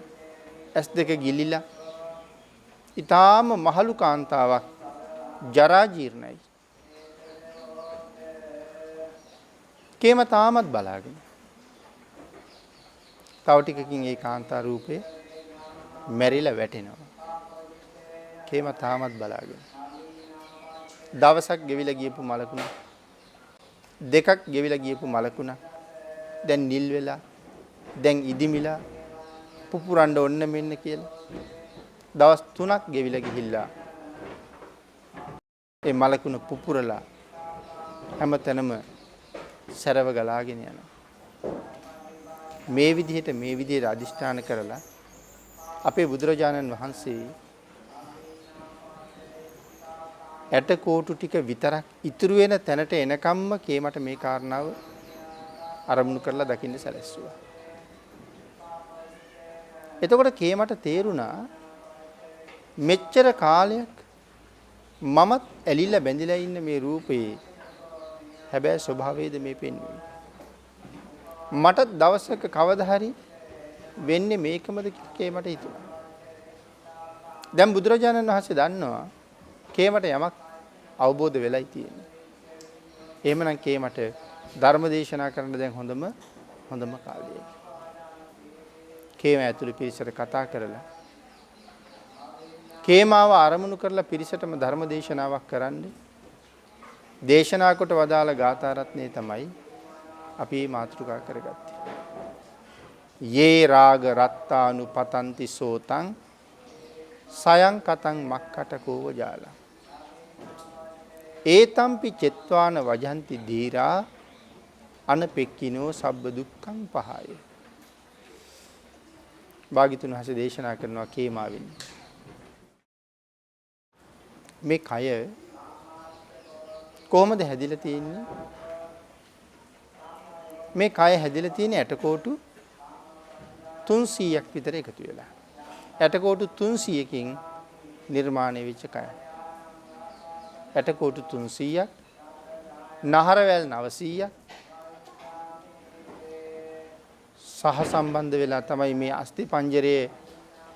ඇස් දෙක ගිලිලා, ඊටාම මහලු කාන්තාවක් ජරා ජීර්ණයි. කේම තාමත් බලාගෙන. තව ටිකකින් ඒ කාන්තා රූපේ මැරිලා වැටෙනවා. කේම තාමත් බලාගෙන. දවසක් ගෙවිලා ගියපු මලකුණ දෙකක් ගෙවිලා ගියපු මලකුණ දැන් නිල් වෙලා දැන් ඉදිමිලා පුපුරන්න ඕන්න මෙන්න කියලා දවස් 3ක් ගෙවිලා ගිහිල්ලා ඒ මලකුණ පුපුරලා හැමතැනම සරව ගලාගෙන යනවා. මේ විදිහට අදිෂ්ඨාන කරලා අපේ බුදුරජාණන් වහන්සේ ඇටකොටු ටික විතරක් ඉතුරු වෙන තැනට එනකම්ම කේමට මේ කාරණාව අරමුණු කරලා දකින්න සැලැස්සුවා. එතකොට කේමට තේරුණා මෙච්චර කාලයක් මමත් ඇලිලා බැඳිලා ඉන්න මේ රූපේ හැබැයි ස්වභාවයද මේ පෙන්වන්නේ. මට දවසක කවදා හරි වෙන්නේ මේකමද කේමට හිතුණා. දැන් බුදුරජාණන් වහන්සේ දන්නවා කේමට යමක් අවබෝධ වෙලයි තියෙන්නේ. එහෙමනම් කේමට ධර්ම දේශනා කරන්න දැන් හොඳම කාලයයි. කේම ඇතුළේ පිරිසට කතා කරලා කේමාව ආරමුණු කරලා පිරිසටම ධර්ම දේශනාවක් කරන්න දේශනා කොට වදාළ ගාථා රත්නේ තමයි අපි මාතෘකා කරගත්තේ. යේ රාග රත්තානු පතන්ති සෝතං සයං කතං මක්කට කෝව ජාලා ඒතම්පි චෙත්වාන වජන්ති ධීරා අනපෙක්කිනෝ සබ්බ දුක්ඛං පහය. භාග්‍යතුන් වහන්සේ දේශනා කරනවා කේමාවෙන් මේ කය කොහොමද හැදිලා තියෙන්නේ? මේ කය හැදිලා තියෙන්නේ ඇටකොටු 300ක් විතර එකතු වෙලා. ඇටකොටු 300කින් නිර්මාණය වෙච්ච කය. ඇටකොටු 300ක් නහරවැල් 900ක් සහ සම්බන්ධ වෙලා තමයි මේ අස්ථි පංජරයේ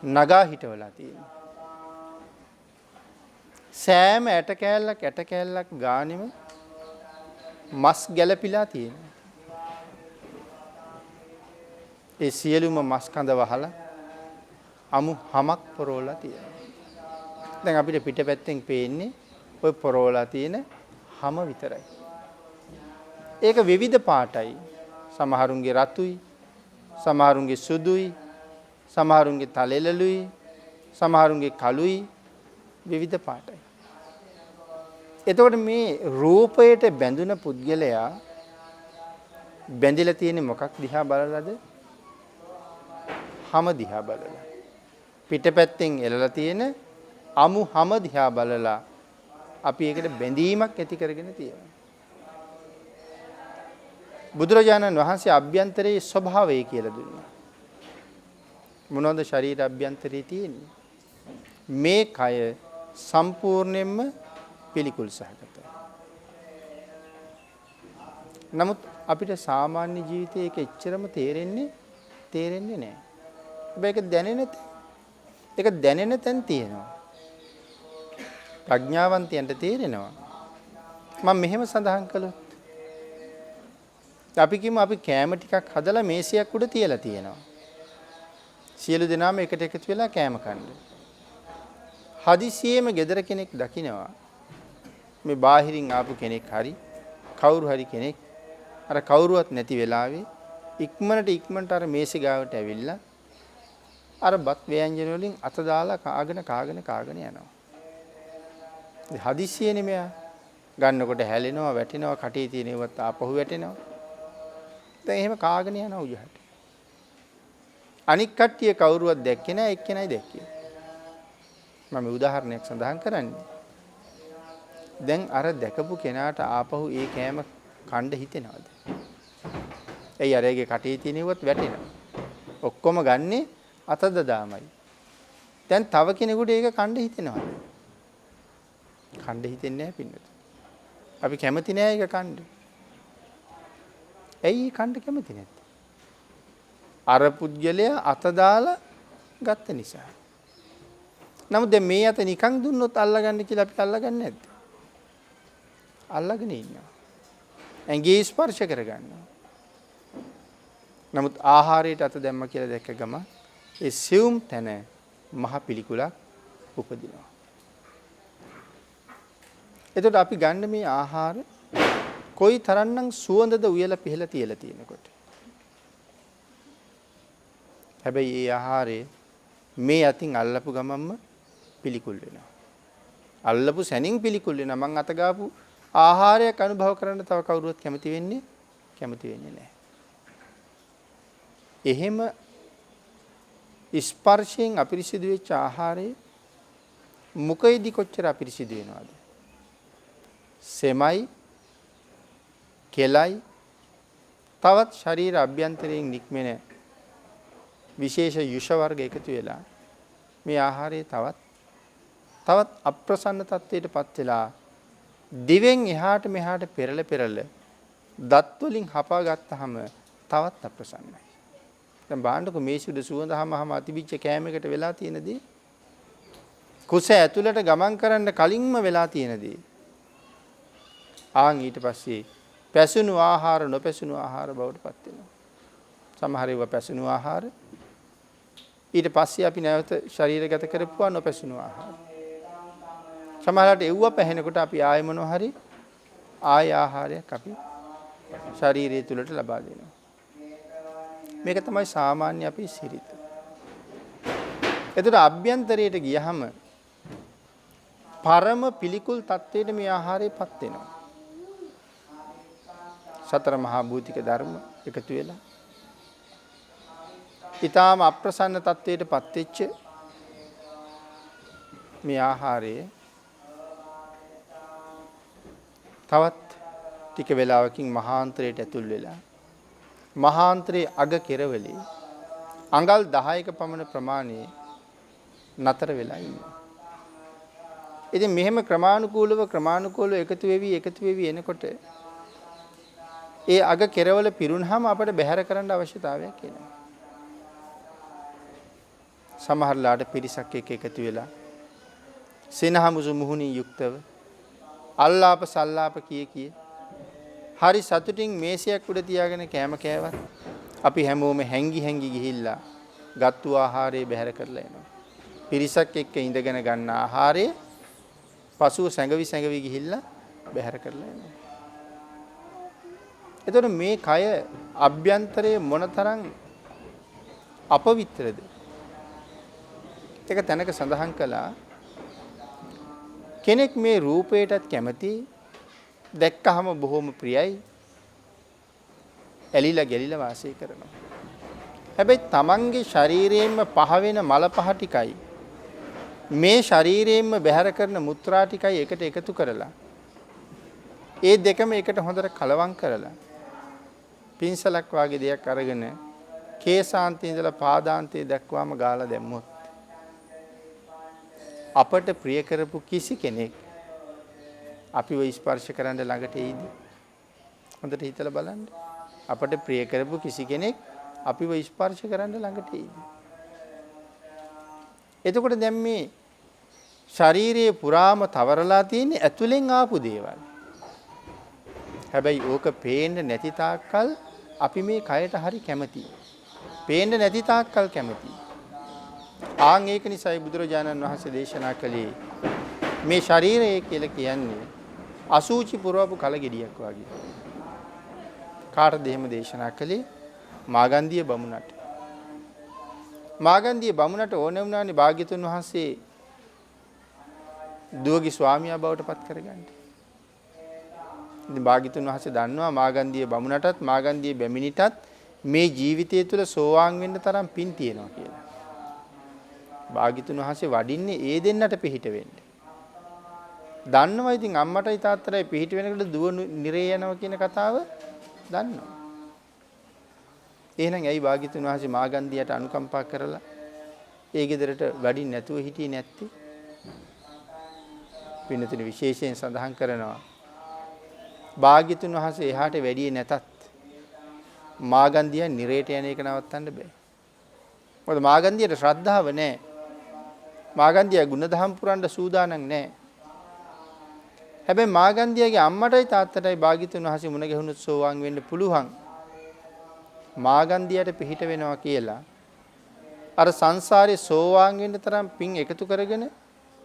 නගා හිටවලා තියෙන්නේ. සෑම ඇට කෑල්ලක් ගානෙම මස් ගැලපිලා තියෙනවා. ඒ සියලුම මස් කඳ වහලා අමු හමක් පොරවලා තියෙනවා. දැන් අපිට පිටපැත්තෙන් පේන්නේ ඔය පොරවලා තියෙන හම විතරයි. ඒක විවිධ පාටයි. සමහරුන්ගේ රතුයි, සමහරුන්ගේ සුදුයි, සමහරුන්ගේ තලෙලලුයි, සමහරුන්ගේ කළුයි විවිධ පාටයි. එතකොට මේ රූපයට බැඳුන පුද්ගලයා බැඳිලා තියෙන්නේ මොකක් දිහා බලලාද? හම දිහා බලලා. පිටපැත්තෙන් එළලා තියෙන අමු හම දිහා බලලා අපි ඒකට බැඳීමක් ඇති කරගෙන තියෙනවා. බුදුරජාණන් වහන්සේ අභ්‍යන්තරයේ ස්වභාවය කියලා දුන්නා. මොනවද ශරීර අභ්‍යන්තරයේ තියෙන්නේ? මේ කය සම්පූර්ණයෙන්ම පිළිකුල් සහගතයි. නමුත් අපිට සාමාන්‍ය ජීවිතයේ ඒක එච්චරම තේරෙන්නේ නැහැ. හැබැයි ඒක දැනෙන තැන් තියෙනවා. ප්‍රඥාවන්තයන්ට තේරෙනවා. මම මෙහෙම සඳහන් කළොත් අපි කිව්ම අපි කෑම ටිකක් හදලා මේසයක් උඩ තියලා තියෙනවා. සියලු දෙනාම එකට එකතු වෙලා කෑම කන්න. හදිසියෙම ගෙදර කෙනෙක් දකිනවා මේ බාහිරින් ආපු කෙනෙක් හරි කවුරු හරි කෙනෙක් අර කවුරුවත් නැති වෙලාවේ ඉක්මනට අර මේසෙ ගාවට ඇවිල්ලා අර බත් ව්‍යංජන වලින් අත දාලා කාගෙන යනවා. හදිසියෙනේ මෙයා ගන්නකොට හැලෙනවා, වැටෙනවා, කටේ තියෙන ඒවත් ආපහු වැටෙනවා. දැන් එහෙම කාගෙන යනවා උජහට. අනික් කට්ටිය කවුරුවත් දැක්කේ නැහැ, එක්කෙනයි දැක්කේ. මම උදාහරණයක් සඳහන් කරන්නේ. දැන් අර දැකපු කෙනාට ආපහු ඒ කෑම කණ්ඩ හිතෙනවද? එයි අරගේ කටේ තියෙන ඒවත් වැටෙනවා. ඔක්කොම ගන්නේ අත දදාමයි. දැන් තව කෙනෙකුට ඒක කණ්ඩ හිතෙනවද? කණ්ඩ හිතෙන්නේ නැහැ පින්නත. අපි කැමති නෑ ඒක කණ්ඩ. ඇයි කණ්ඩ කැමති නැත්තේ? අර පුද්ගලයා අත දාලා ගත්ත නිසා. නමුත් දැන් මේ අත නිකන් දුන්නොත් අල්ලගන්න කියලා අපි අල්ලගන්නේ නැද්ද? අල්ලගෙන ඉන්නවා. ඇඟේ ස්පර්ශ කරගන්නවා. නමුත් ආහාරයට අත දැම්ම කියලා දැක්ක ගම ඒ සියුම් තැන මහ පිළිකුලක් උපදිනවා. එතකොට අපි ගන්න මේ ආහාර කොයි තරම්නම් සුවඳද උයලා පිහලා තියලා තියෙනකොට. හැබැයි ඒ ආහාරය මේ අතින් අල්ලපු ගමන්ම පිළිකුල් වෙනවා. අල්ලපු සැනින් පිළිකුල් වෙනවා. මං අත ගාපු ආහාරයක් අනුභව කරන්න තව කවුරුවත් කැමති වෙන්නේ නැහැ. එහෙම ස්පර්ශයෙන් අපිරිසිදු වෙච්ච ආහාරය මුකෙදි කොච්චර අපිරිසිදු වෙනවද? සෙමයි, කෙලයි, තවත් ශරීර අභ්‍යන්තරයෙන් නික්මෙන විශේෂ යුෂ වර්ග එකතු වෙලා මේ ආහාරයේ තවත් අප්‍රසන්න තත්ත්වයටපත් වෙලා දිවෙන් එහාට මෙහාට පෙරල දත් වලින් හපා ගත්තාම තවත් අප්‍රසන්නයි. දැන් බාන්නකො මේ සුදු සුවඳහම අතිවිච්ච කෑමයකට වෙලා තියෙනදී කුස ඇතුළට ගමන් කරන්න කලින්ම වෙලා තියෙනදී ඊට පස්සේ පැසුණු ආහාර නොපැසුණු ආහාර බවට පත් වෙනවා. සමහර ඒවා පැසුණු ආහාර ඊට පස්සේ අපි නැවත ශරීරගත කරපුවා නොපැසුණු ආහාර. සමහරවිට එව්ව පැහෙනකොට අපි ආයෙ මොනවා හරි ආහාරයක් අපි ශරීරය තුළට ලබා දෙනවා. මේක තමයි සාමාන්‍ය අපේ සිරිත. එතකොට අභ්‍යන්තරයට ගියහම පරම පිළිකුල් තත්ත්වයට මේ ආහාරයපත් වෙනවා. සතර මහා භූතික ධර්ම එකතු වෙලා ඊටාම අප්‍රසන්න තත්ත්වයටපත් වෙච්ච මේ ආහාරයේ තවත් ටික වෙලාවකින් මහාන්තරයට ඇතුල් වෙලා මහාන්තරයේ අග කෙරවලේ අඟල් 10ක පමණ ප්‍රමාණයේ නතර වෙලා ඉන්නවා. ඉතින් මෙහෙම ක්‍රමානුකූලව එකතු වෙවි එනකොට ඒ අග කෙරවල පිරුණාම අපිට බැහැර කරන්න අවශ්‍යතාවයක් එනවා. සමහරලාට පිරිසක් එක්ක එකතු වෙලා සිනහමුසු මුහුණින් යුක්තව අල්ලාප සල්ලාප කිය හරි සතුටින් මේසයක් උඩ තියාගෙන කෑම කෑවත් අපි හැමෝම හැංගි ගිහිල්ලා ගත්තු ආහාරය බැහැර කරලා එනවා. පිරිසක් එක්ක ඉඳගෙන ගන්න ආහාරය පසුව සැඟවි ගිහිල්ලා බැහැර කරලා එනවා. එතකොට මේ කය අභ්‍යන්තරයේ මොනතරම් අපවිත්‍රද? ඒක තැනක සඳහන් කළා කෙනෙක් මේ රූපයටත් කැමති දැක්කහම බොහොම ප්‍රියයි ඇලිලා ගැලිලා වාසය කරනවා. හැබැයි තමන්ගේ ශරීරයෙන්ම පහවෙන මල පහ ටිකයි මේ ශරීරයෙන්ම බැහැර කරන මුත්‍රා ටිකයි එකට එකතු කරලා ඒ දෙකම එකට හොඳට කලවම් කරලා පින්සලක් වගේ දෙයක් අරගෙන කේසාන්තේ ඉඳලා පාදාන්තේ දක්වාම ගාලා දැම්මොත් අපට ප්‍රිය කරපු කිසි කෙනෙක් අපිව ස්පර්ශ කරන්න ළඟට එයිද? හොඳට හිතලා බලන්න. අපට ප්‍රිය කරපු කිසි කෙනෙක් අපිව ස්පර්ශ කරන්න ළඟට එයිද? එතකොට දැන් මේ ශාරීරියේ පුරාම තවරලා තියෙන ඇතුලෙන් ආපු දේවල්. හැබැයි ඕක පේන්න නැති තාක්කල් අපි මේ කයට හරි කැමතියි. පේන්න නැති තාක්කල් කැමතියි. ඒක නිසායි බුදුරජාණන් වහන්සේ දේශනා කළේ මේ ශරීරය කියලා කියන්නේ අසූචි පුරවපු කලගෙඩියක් වගේ. කාටද එහෙම දේශනා කළේ? මාගන්ධිය බමුණට. මාගන්ධිය බමුණට ඕන වුණානේ භාග්‍යතුන් වහන්සේ දුවගේ ස්වාමියා බවට පත් කරගන්න. ඉතින් භාග්‍යතුන් වහන්සේ දන්නවා මාගන්ධිය බමුණටත් මාගන්ධිය බැමිණිටත් මේ ජීවිතය තුළ සෝවාන් වෙන්න තරම් පින් තියෙනවා කියලා. භාග්‍යතුන් වහන්සේ වඩින්නේ ඒ දෙන්නට පිහිට වෙන්න. දන්නවා ඉතින් අම්මටයි තාත්තටයි පිහිට වෙනකොට දුව නිරේ යනවා කියන කතාව දන්නවා. එහෙනම් ඇයි භාග්‍යතුන් වහන්සේ මාගන්ධියට අනුකම්පා කරලා ඒ ගෙදරට වඩින්න නැතුව හිටියේ නැත්තේ? පින්නතුනි විශේෂයෙන් සඳහන් කරනවා භාග්‍යතුන් වහන්සේ එහාට වැඩියේ නැතත් මාගන්ධිය නිරේට යන එක නවත්තන්න බෑ. මොකද මාගන්ධියට ශ්‍රද්ධාව නැහැ. මාගන්ධිය ගුණධම් පුරන්න සූදානම් නැහැ. හැබැයි මාගන්ධියගේ අම්මටයි තාත්තටයි භාග්‍යතුන් වහන්සේ මුණ ගැහුණොත් සෝවාන් වෙන්න පුළුවන්. මාගන්ධියට පිහිට වෙනවා කියලා අර සංසාරේ සෝවාන් වෙන්න තරම් පින් එකතු කරගෙන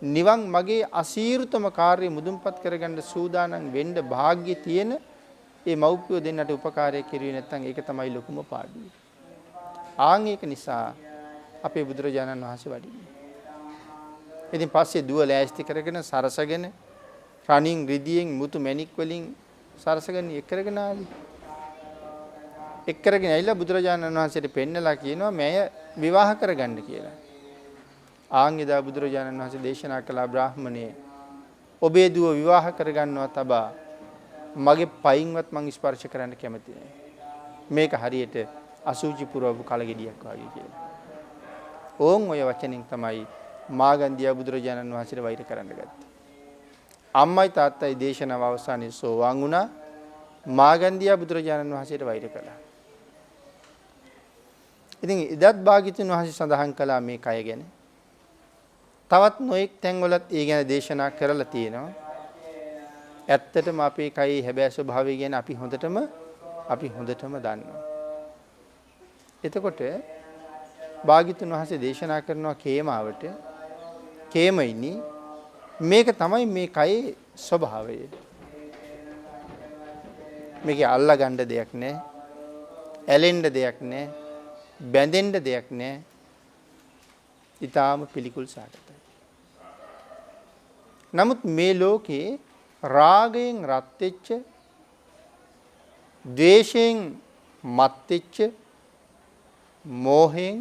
නිවන් මගේ අසීරුතම කාර්ය මුදුන්පත් කරගන්න සූදානම් වෙන්න වාග්ය තියෙන ඒ මව්පියෝ දෙන්නට උපකාරය කෙරුවේ නැත්නම් ඒක තමයි ලොකුම පාඩුව. ඒක නිසා අපේ බුදුරජාණන් වහන්සේ වඩින්නේ. ඉතින් පස්සේ දුව ලෑස්ති කරගෙන සරසගෙන රණින් රිදියෙන් මුතු මැණික් වලින් සරසගෙන එක්කරගෙන ආවි. එක්කරගෙන ඇවිල්ලා බුදුරජාණන් වහන්සේට පෙන්නලා කියනවා මෙය විවාහ කරගන්න කියලා. එදා බුදුරජාණන් වහන්සේ දේශනා කළා බ්‍රාහ්මණයේ ඔබේ දුව විවාහ කරගන්නවා තබා මගේ පයින්වත් මං ස්පර්ශ කරන්න කැමති නැහැ. මේක හරියට අසුචි පුරවපු කලගෙඩියක් වගේ කියලා. ඕන් ඔය වචනෙන් තමයි මාගන්දියා බුදුරජාණන් වහන්සේට වෛර කරන්න ගත්තේ. අම්මයි තාත්තයි දේශනාව අවසානයේ සෝවාන් වුණා. මාගන්දියා බුදුරජාණන් වහන්සේට වෛර කළා. ඉතින් ඉදත් භාග්‍යතුන් වහන්සේ සඳහන් කළා මේ කය ගැන. තවත් නොඑක් තැන්වලත් ඒ ගැන දේශනා කරලා තියෙනවා. ඇත්තටම අපේ කයේ හැබෑ ස්වභාවය ගැන අපි හොඳටම දන්නවා. එතකොට භාග්‍යතුන් වහන්සේ දේශනා කරනවා කේමාවට කේමයිනි මේක තමයි මේ කයේ ස්වභාවය. මේකේ අල්ලා ගන්න දෙයක් නැහැ. ඇලෙන්න දෙයක් නැහැ. බැඳෙන්න දෙයක් නැහැ. ඊටාම පිළිකුල් සාගතයි. නමුත් මේ ලෝකේ රාගයෙන් රත් වෙච්ච, ද්වේෂයෙන් මත් වෙච්ච, මෝහයෙන්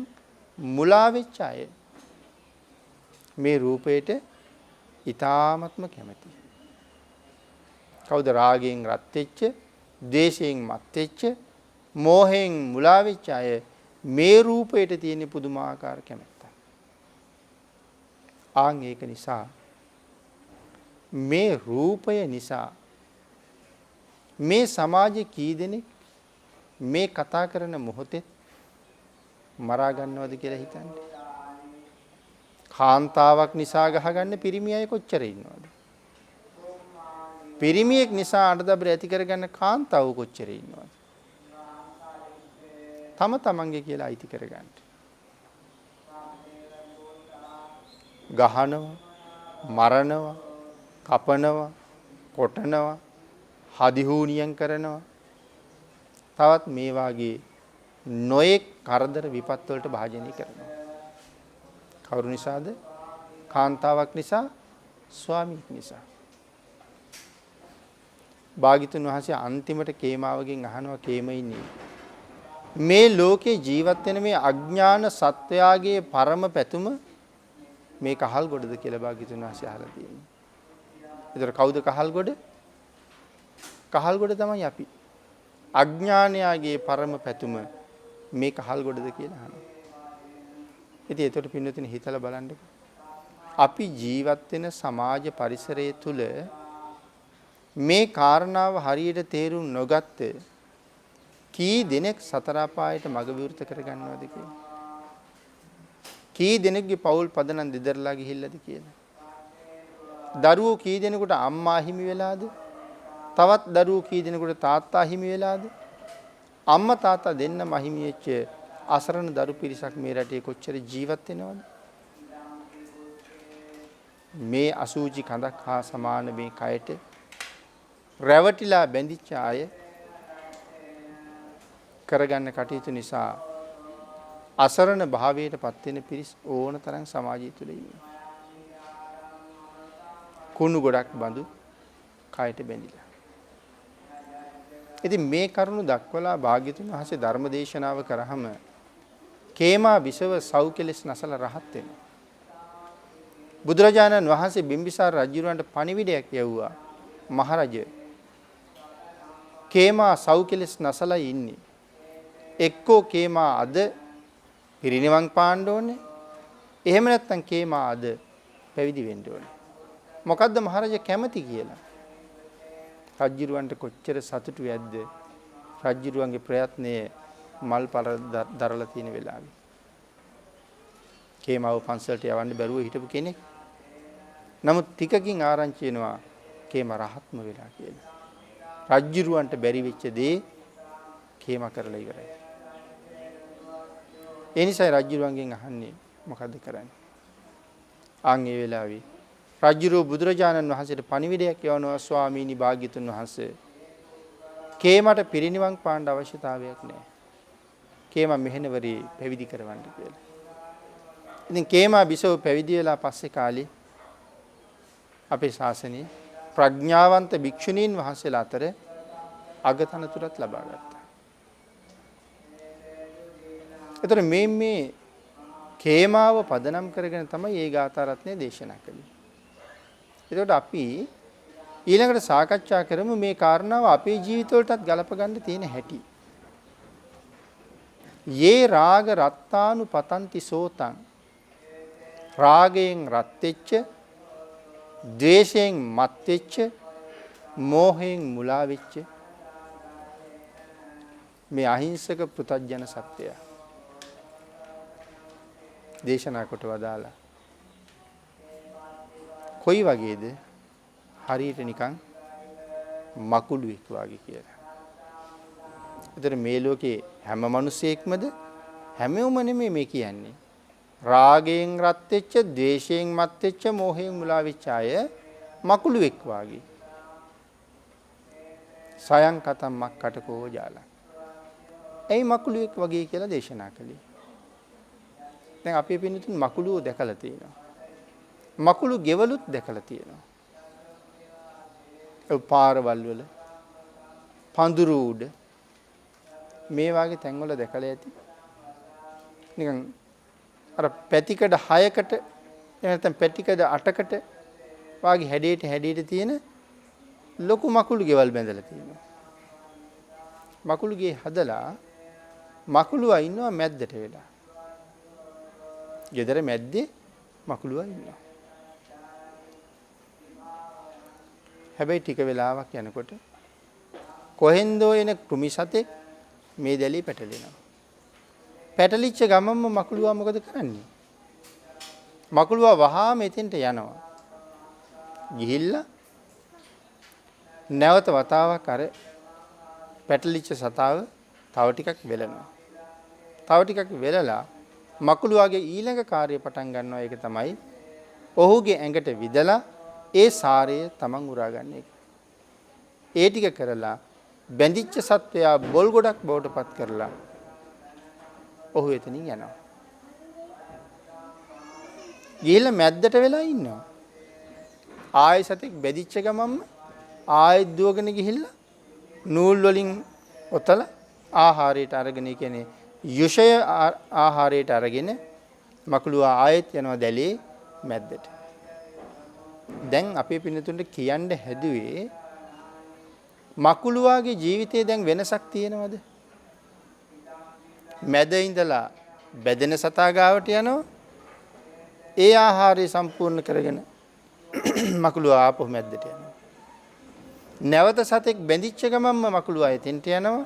මුලා වෙච්ච අය මේ රූපයට ඊ타ත්ම කැමතියි. කවුද රාගයෙන් රත් වෙච්ච, ද්වේෂයෙන් මත් වෙච්ච, මෝහයෙන් මුලා වෙච්ච අය මේ රූපයට තියෙන පුදුමාකාර කැමැත්ත. ආන් ඒක නිසා මේ රූපය නිසා මේ සමාජයේ කී දෙනෙක් මේ කතා කරන මොහොතේ මරා ගන්නවද කියලා හිතන්නේ. කාන්තාවක් නිසා ගහගන්න පිරිමි අය කොච්චර ඉන්නවද? පිරිමියෙක් නිසා අඬදබර ඇති කරගන්න කාන්තාව කොච්චර ඉන්නවද? තම තමන්ගේ කියලා අයිති කරගන්න. ගහනවා, මරනවා, කපනවා, කොටනවා, හදිහූනියම් කරනවා. තවත් මේ වාගේ නොයෙක් කරදර විපත් වලට භාජනය කරනවා. කවුරු නිසාද? කාන්තාවක් නිසා, ස්වාමියෙක් නිසා. භාග්‍යතුන් වහන්සේ අන්තිමට කේමාවගෙන් අහනවා කේමයිනි මේ ලෝකේ ජීවත් වෙන මේ අඥාන සත්වයාගේ පරම පැතුම මේ කහල් ගොඩද කියලා භාග්‍යතුන් වහන්සේ අහලා තියෙනවා. ඒතර කවුද කහල් ගොඩ? කහල් ගොඩ තමයි අපි. අඥානයාගේ පරම පැතුම මේ කහල් ගොඩද කියලා අහනවා. ඉතින් ඒතකොට පින්නතුනි හිතලා බලන්නකෝ. අපි ජීවත් වෙන සමාජ පරිසරය තුල මේ කාරණාව හරියට තේරුම් නොගත්ත කී දෙනෙක් සතර අපායට මඟ විවෘත කරගන්නවද කියලා. කී දෙනෙක්ගේ පවුල් පදනම් දෙදරලා ගිහිල්ලාද කියලා. දරුවෝ කී දෙනෙකුට අම්මා හිමි වෙලාද? තවත් දරුවෝ කී දෙනෙකුට තාත්තා හිමි වෙලාද? අම්මා තාත්තා දෙන්නම හිමි වෙච්ච අසරණ දරු පිරිසක් මේ රටේ කොච්චර ජීවත් වෙනවද? මේ අසූචි කඳක් හා සමාන මේ කයට රැවටිලා බැඳිච්ච අය කරගන්න කටයුතු නිසා අසරණ භාවයට පත් වෙන පිරිස් ඕන තරම් සමාජය තුළ ඉන්නවා. කුණු ගොඩක් බඳු කයට බැඳිලා. ඉතින් මේ කරුණු දක්වලා භාග්‍යතුන් වහන්සේ ධර්ම දේශනාව කරාම කේමා විසව සෞඛලස් නැසල රහත් වෙනවා. බුදුරජාණන් වහන්සේ බිම්බිසාර රජුරවන්ට පණිවිඩයක් යවුවා. මහරජ කේමා සෞඛලස් නැසලා ඉන්නේ. එක්කෝ කේමා අද පිරිනිවන් පාන්න ඕනේ. එහෙම නැත්නම් කේමා අද පැවිදි වෙන්න ඕනේ. මොකද්ද මහරජා කැමති කියලා? රජුරවන්ට කොච්චර සතුටු යද්ද? රජුරවන්ගේ ප්‍රයත්නයේ මල්පල දරලා තියෙන වෙලාවේ. කේමාව පන්සලට යවන්න බැරුව හිටපු කෙනෙක්. නමුත් ටිකකින් ආරංචි වෙනවා කේම රහත්ම වෙලා කියලා. රජුරවන්ට බැරි වෙච්ච දේ කේම කරලා ඉවරයි. ඒ නිසා රජුරවන්ගෙන් අහන්නේ මොකද්ද කරන්නේ? ආන් ඒ වෙලාවේ රජුරෝ බුදුරජාණන් වහන්සේට පණිවිඩයක් යවනවා ස්වාමීනි භාග්‍යතුන් වහන්සේ. කේමට පිරිනිවන් පාන්න අවශ්‍යතාවයක් නැහැ. කේම මෙහෙණවරේ පැවිදි කරවන්න කියලා. ඉතින් කේමා බිසව පැවිදි වෙලා පස්සේ කාලේ අපේ ශාසනයේ ප්‍රඥාවන්ත භික්ෂුණීන් වහන්සේලා අතර අගතනතුරත් ලබා ගත්තා. ඒතර මේ කේමාව පදනම් කරගෙන තමයි ඒ ගාථා රත්නය දේශනා කළේ. එතකොට අපි ඊළඟට සාකච්ඡා කරමු මේ කාරණාව අපේ ජීවිතවලටත් ගලප ගන්න තියෙන හැටි. යේ රාග රත්තානු පතන්ති සෝතං. රාගයෙන් රත් වෙච්ච, ද්වේෂයෙන් මත් වෙච්ච, මෝහයෙන් මුලා වෙච්ච මේ අහිංසක පෘථග්ජන සත්‍යය දේශනා කොට වදාලා. කොයි වගේද? හරියට නිකන් මකුළුවෙක් වගේ කියලා. ඒතර මේ ලෝකේ හැම මිනිසෙක්මද? හැමෝම නෙමෙයි මේ කියන්නේ. රාගයෙන් රත් වෙච්ච, ද්වේෂයෙන් මත් වෙච්ච, මෝහයෙන් මුලා වෙච්ච අය මකුළුවෙක් වගේ. සයන් කතම් මක්කටකෝ ජාලං. ඇයි මකුළුවෙක් වගේ කියලා දේශනා කළේ? දැන් අපේ පින්නතුන් මකුළුව දැකලා තියෙනවා. මකුළු ගෙවලුත් දැකලා තියෙනවා. ඒ පාරවල් වල, පඳුරු උඩ මේ වගේ තැන්වල දැකලා ඇති. නිකන් අර පැතිකඩ 6කට එහෙම නැත්නම් පැතිකඩ 8කට වාගේ හැඩයට තියෙන ලොකු මකුළු ගෙවල් බැඳලා තියෙනවා. මකුළු ගේ හදලා මකුළුවා ඉන්නවා මැද්දට වෙලා. ගෙදර මැද්දේ මකුළුවා ඉන්නවා. හැබැයි ටික වෙලාවක් යනකොට කොහෙන්දෝ එන කෘමි සතෙක් මේ දැලේ පැටලෙනවා. පැටලිච්ච ගමන්ම මකුළුවා මොකද කරන්නේ? මකුළුවා වහාම එතෙන්ට යනවා. ගිහිල්ලා නැවත වතාවක් අර පැටලිච්ච සතාව තව ටිකක් වෙලනවා. තව ටිකක් වෙලලා මකුළුවාගේ ඊළඟ කාර්යය පටන් ගන්නවා. ඒක තමයි ඔහුගේ ඇඟට විදලා ඒ සාරය තමන් උරා ගන්න එක. ඒ ටික කරලා බැඳිච්ච සත්වයා බොල් ගොඩක් බවට පත් කරලා ඔහු එතනින් යනවා. ගිහිල්ලා මැද්දට වෙලා ඉන්නවා. ආයෙ සතෙක් බැඳිච්ච ගමන්ම ආයෙත් දුවගෙන ගිහිල්ලා නූල් වලින් ඔතලා ආහාරයට අරගෙන කියන්නේ යුෂය ආහාරයට අරගෙන මකුළුවා ආයෙත් යනවා දැලේ මැද්දට. දැන් අපේ පින්නතුන්ට කියන්න හැදුවේ මකුළුවාගේ ජීවිතේ දැන් වෙනසක් තියෙනවද? මැද ඉඳලා බැදෙන සතා ගාවට යනවා. ඒ ආහාරය සම්පූර්ණ කරගෙන මකුළුවා ආපහු මැද්දට යනවා. නැවත සතෙක් බැඳිච්ච ගමන්ම මකුළුවා එතෙන්ට යනවා.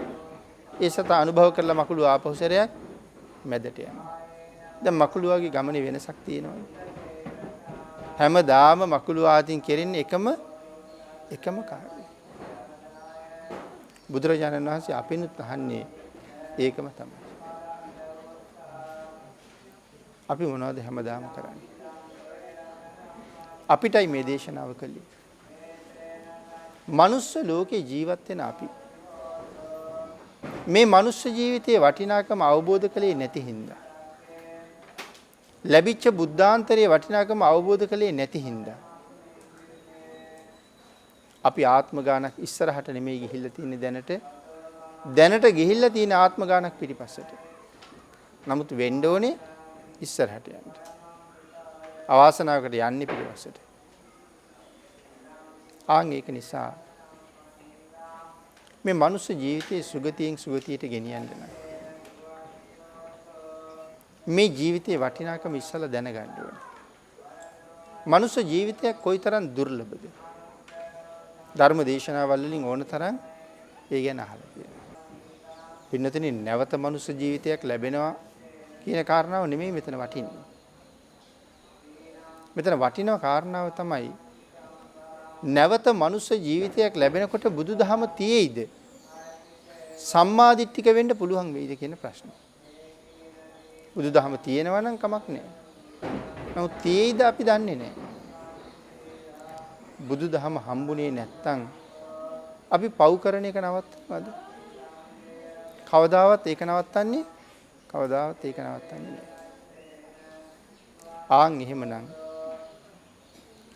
ඒ සතා අනුභව කරලා මකුළුවා ආපහු සැරයක් මැදට යනවා. දැන් මකුළුවාගේ ගමනේ වෙනසක් තියෙනවද? හැමදාම මකුළුවා අතින් කෙරෙන්නේ එකම කාර්යය. බුදුරජාණන් වහන්සේ අපිනුත් අහන්නේ ඒකම තමයි. අපි මොනවද හැමදාම කරන්නේ? අපිටයි මේ දේශනාව කළේ. මනුස්ස ලෝකේ ජීවත් වෙන අපි මේ මනුස්ස ජීවිතයේ වටිනාකම අවබෝධ කළේ නැති හින්දා, ලැබිච්ච බුද්ධාන්තරයේ වටිනාකම අවබෝධ කළේ නැති හින්දා අපි ආත්ම ගානක් ඉස්සරහට නෙමෙයි ගිහිල්ලා තියෙන්නේ දැනට ගිහිල්ලා තියෙන ආත්ම ගානක් පිටිපස්සට. නමුත් වෙන්න ඕනේ ඉස්සරහට යන්න. අවාසනාවකට යන්නේ පිටිපස්සට. ඒක නිසා මේ මනුස්ස ජීවිතයේ සුගතියෙන් සුගතියට ගෙනියන්න නම් මේ ජීවිතයේ වටිනාකම ඉස්සලා දැනගන්න ඕනේ. මනුස්ස ජීවිතයක් කොයිතරම් දුර්ලභද? ධර්ම දේශනාවල් වලින් ඕන තරම් ඒ ගැන අහලා තියෙනවා. පින්නතනේ නැවත මනුස්ස ජීවිතයක් ලැබෙනවා කියන කාරණාව නෙමෙයි මෙතන වටින්නේ. මෙතන වටිනා කාරණාව තමයි නැවත මනුස්ස ජීවිතයක් ලැබෙනකොට බුදුදහම තියෙයිද? සම්මාදිට්ඨික වෙන්න පුළුවන් වෙයිද කියන ප්‍රශ්නේ. බුදුදහම තියෙනවා නම් කමක් නැහැ. නමුත් තියෙයිද අපි දන්නේ නැහැ. බුදුදහම හම්බුනේ නැත්තම් අපි පව් කරන එක නවත්තනවද? කවදාවත් ඒක නවත්තන්නේ නැහැ. එහෙමනම්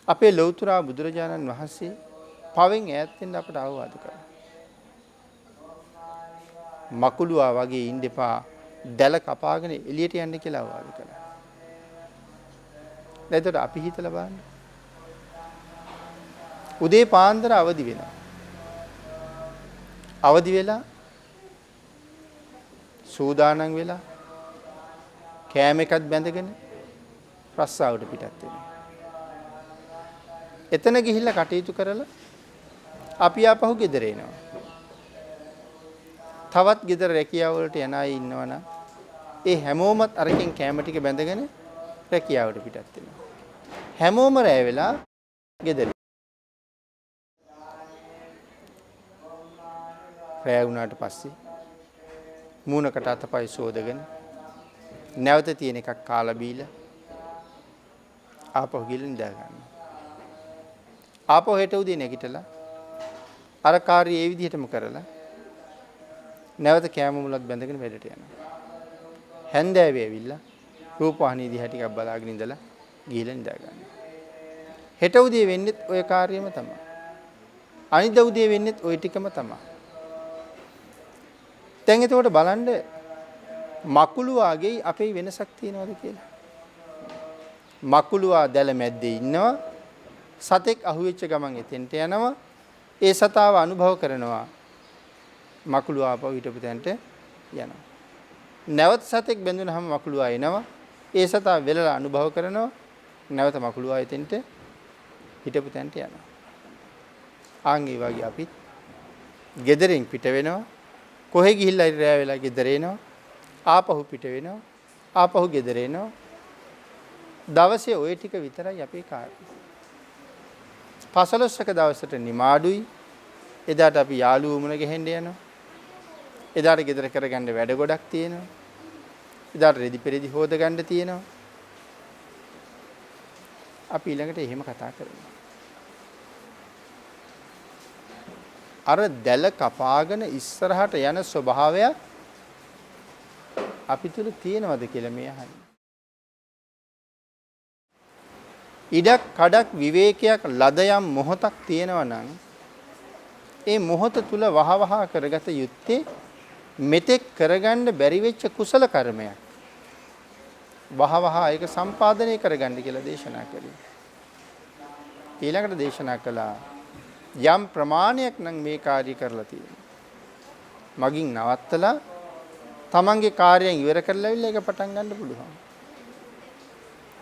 අපේ ලෞතර බුදුරජාණන් වහන්සේ පවෙන් ඈත් වෙන්න අපට අවවාද කරා. මකුළුවා වගේ ඉන්න එපා, දැල කපාගෙන එළියට යන්න කියලා අවවාද කළා. එතකොට අපි හිතලා බලන්න. උදේ පාන්දර අවදි වෙනවා. අවදි වෙලා සූදානම් වෙලා කෑම එකත් බැඳගෙන රස්සාවට පිටත් වෙනවා. එතන ගිහිල්ලා කටයුතු කරලා අපි ආපහු ගෙදර එනවා. තවත් ගෙදර රැකියාව වලට යන අය ඉන්නවනම් ඒ හැමෝමත් අරකින් කෑම ටික බැඳගෙන රැකියාවට පිටත් වෙනවා. හැමෝම රැ වෙලා ගෙදර. රැ වුණාට පස්සේ මූණකට අතපය සෝදගෙන නැවත තියෙන එකක් කාලා බීලා ආපහු ගිහින් නිදා ගන්නවා. ආපහු හෙට උදේ නැගිටලා අර කාර්යය ඒ විදිහටම කරලා නැවත කෑම මුලක් බැඳගෙන වැඩට යනවා. හැන්දෑවේ ඇවිල්ලා රූපවාහිනිය දිහා ටිකක් බලාගෙන ඉඳලා ගිහිල්ලා නිදා ගන්නවා. හෙට උදේ වෙන්නේත් ওই කාර්යයම තමයි. අනිද්දා උදේ වෙන්නේත් ওই ටිකම තමයි. දැන් එතකොට බලන්න මකුළුවාගේ අපේ වෙනසක් තියෙනවද කියලා. මකුළුවා දැල මැද්දේ ඉන්නවා. සතෙක් අහුවෙච්ච ගමන් එතෙන්ට යනවා. ඒ සතාව අනුභව කරනවා. මකුළුවා ආපහු හිටපු තැනට යනවා. නැවත සතෙක් බැඳුනහම මකුළුවා එනවා. ඒ සතා වෙලලා අනුභව කරනවා. නැවත මකුළුවා එතෙන්ට හිටපු තැනට යනවා. ආන් ඒ වගේ අපි ගෙදරින් පිට වෙනවා. කොහෙ ගිහිල්ලා රැ වෙලා ගෙදර එනවා. ආපහු පිට වෙනවා. ආපහු ගෙදර එනවා. දවසේ ওই ටික විතරයි අපේ කාර්යය. 15ක දවසට නිමාඩුයි. එදාට අපි යාළුවෝ මුණ ගැහෙන්න යනවා. එදාට ගෙදර කරගන්න වැඩ ගොඩක් තියෙනවා. එදාට රෙදි පෙරෙදි හොද ගන්න තියෙනවා. අපි ඊළඟට එහෙම කතා කරනවා. අර දැල කපාගෙන ඉස්සරහට යන ස්වභාවයක් අපි තුල තියෙනවද කියලා මේ අහන්නේ. ඉඩක් කඩක් විවේකයක් ලද යම් මොහොතක් තියෙනවා නම් ඒ මොහොත තුල වහවහ කරගත යුත්තේ මෙතෙක් කරගන්න බැරි වෙච්ච කුසල කර්මයක්. වහවහ ඒක සම්පාදනය කරගන්න කියලා දේශනා කළේ. ඊළඟට දේශනා කළා යම් ප්‍රමාණයක් නම් මේ කාර්ය කරලා තියෙනවා. මගින් නවත්තලා තමන්ගේ කාර්යයෙන් ඉවර කරලා ඉල්ල ඒක පටන් ගන්න පුළුවන්.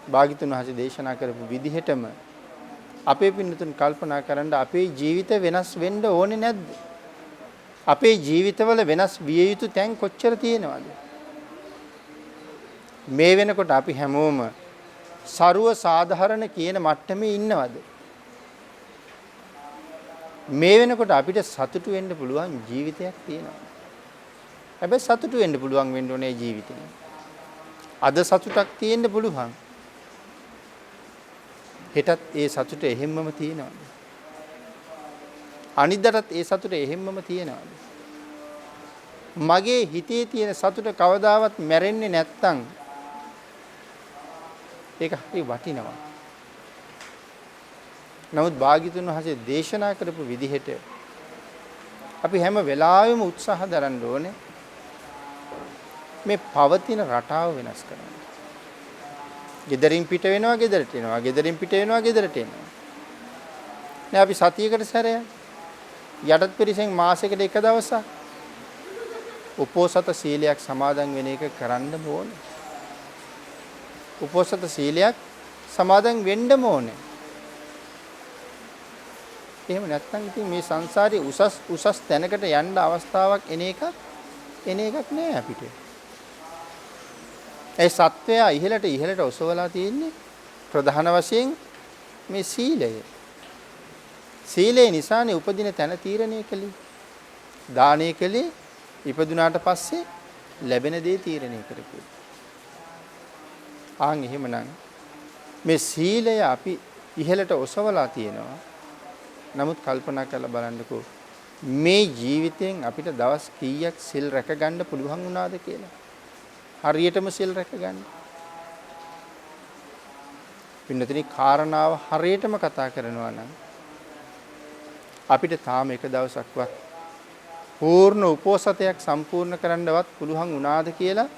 භාග්‍යතුන් වහන්සේ දේශනා කරපු විදිහටම අපේ පින්නතුන් කල්පනා කරන්න අපේ ජීවිත වෙනස් වෙන්න ඕනේ නැද්ද? අපේ ජීවිතවල වෙනස් විය යුතු තැන් කොච්චර තියෙනවද? මේ වෙනකොට අපි හැමෝම ਸਰව සාධාරණ කියන මට්ටමේ ඉන්නවද? මේ වෙනකොට අපිට සතුටු වෙන්න පුළුවන් ජීවිතයක් තියෙනවා. හැබැයි සතුටු වෙන්න පුළුවන් වෙන්න ඕනේ ජීවිතේ. අද සතුටක් තියෙන්න පුළුවන්. හෙටත් ඒ සතුට එහෙම්මම තියෙනවද? අනිද්දාටත් ඒ සතුට එහෙම්මම තියෙනවද? මගේ හිතේ තියෙන සතුට කවදාවත් මැරෙන්නේ නැත්තම් ඒක හරි වටිනවා. නමුත් භාග්‍යතුන් වහන්සේ දේශනා කරපු විදිහට අපි හැම වෙලාවෙම උත්සාහ දරන්න ඕනේ මේ පවතින රටාව වෙනස් කරන්න. ගෙදරින් පිට වෙනවා ගෙදරට එනවා. ගෙදරින් පිට වෙනවා ගෙදරට එනවා. දැන් අපි සතියකට සැරයක් යටත් පිරිසෙන් මාසයකට එක දවසක් උපෝසත සීලයක් සමාදන් වෙන එක කරන්න ඕනේ. උපෝසත සීලයක් සමාදන් වෙන්න ඕනේ. එහෙම නැත්නම් ඉතින් මේ සංසාරේ උසස් තැනකට යන්න අවස්ථාවක් එන එකක් නෑ අපිට. ඒ සත්වයා ඉහළට ඔසවලා තියෙන්නේ ප්‍රධාන වශයෙන් මේ සීලය. සීලය නිසානේ උපදින තැන තීරණය කළේ. දානය කළේ ඉපදුනාට පස්සේ ලැබෙන දේ තීරණය කරපු. ආන් එහෙමනම් මේ සීලය අපි ඉහළට ඔසවලා තියෙනවා. නමුත් කල්පනා කරලා බලන්නකෝ මේ ජීවිතයෙන් අපිට දවස් කීයක් සිල් රැකගන්න පුළුවන් වුණාද කියලා. හරියටම සිල් රැකගන්න. පින්නතනි කාරණාව හරියටම කතා කරනවා නම් අපිට තාම එක දවසක්වත් පූර්ණ උපෝසතයක් සම්පූර්ණ කරන්නවත් පුළුවන් වුණාද කියලා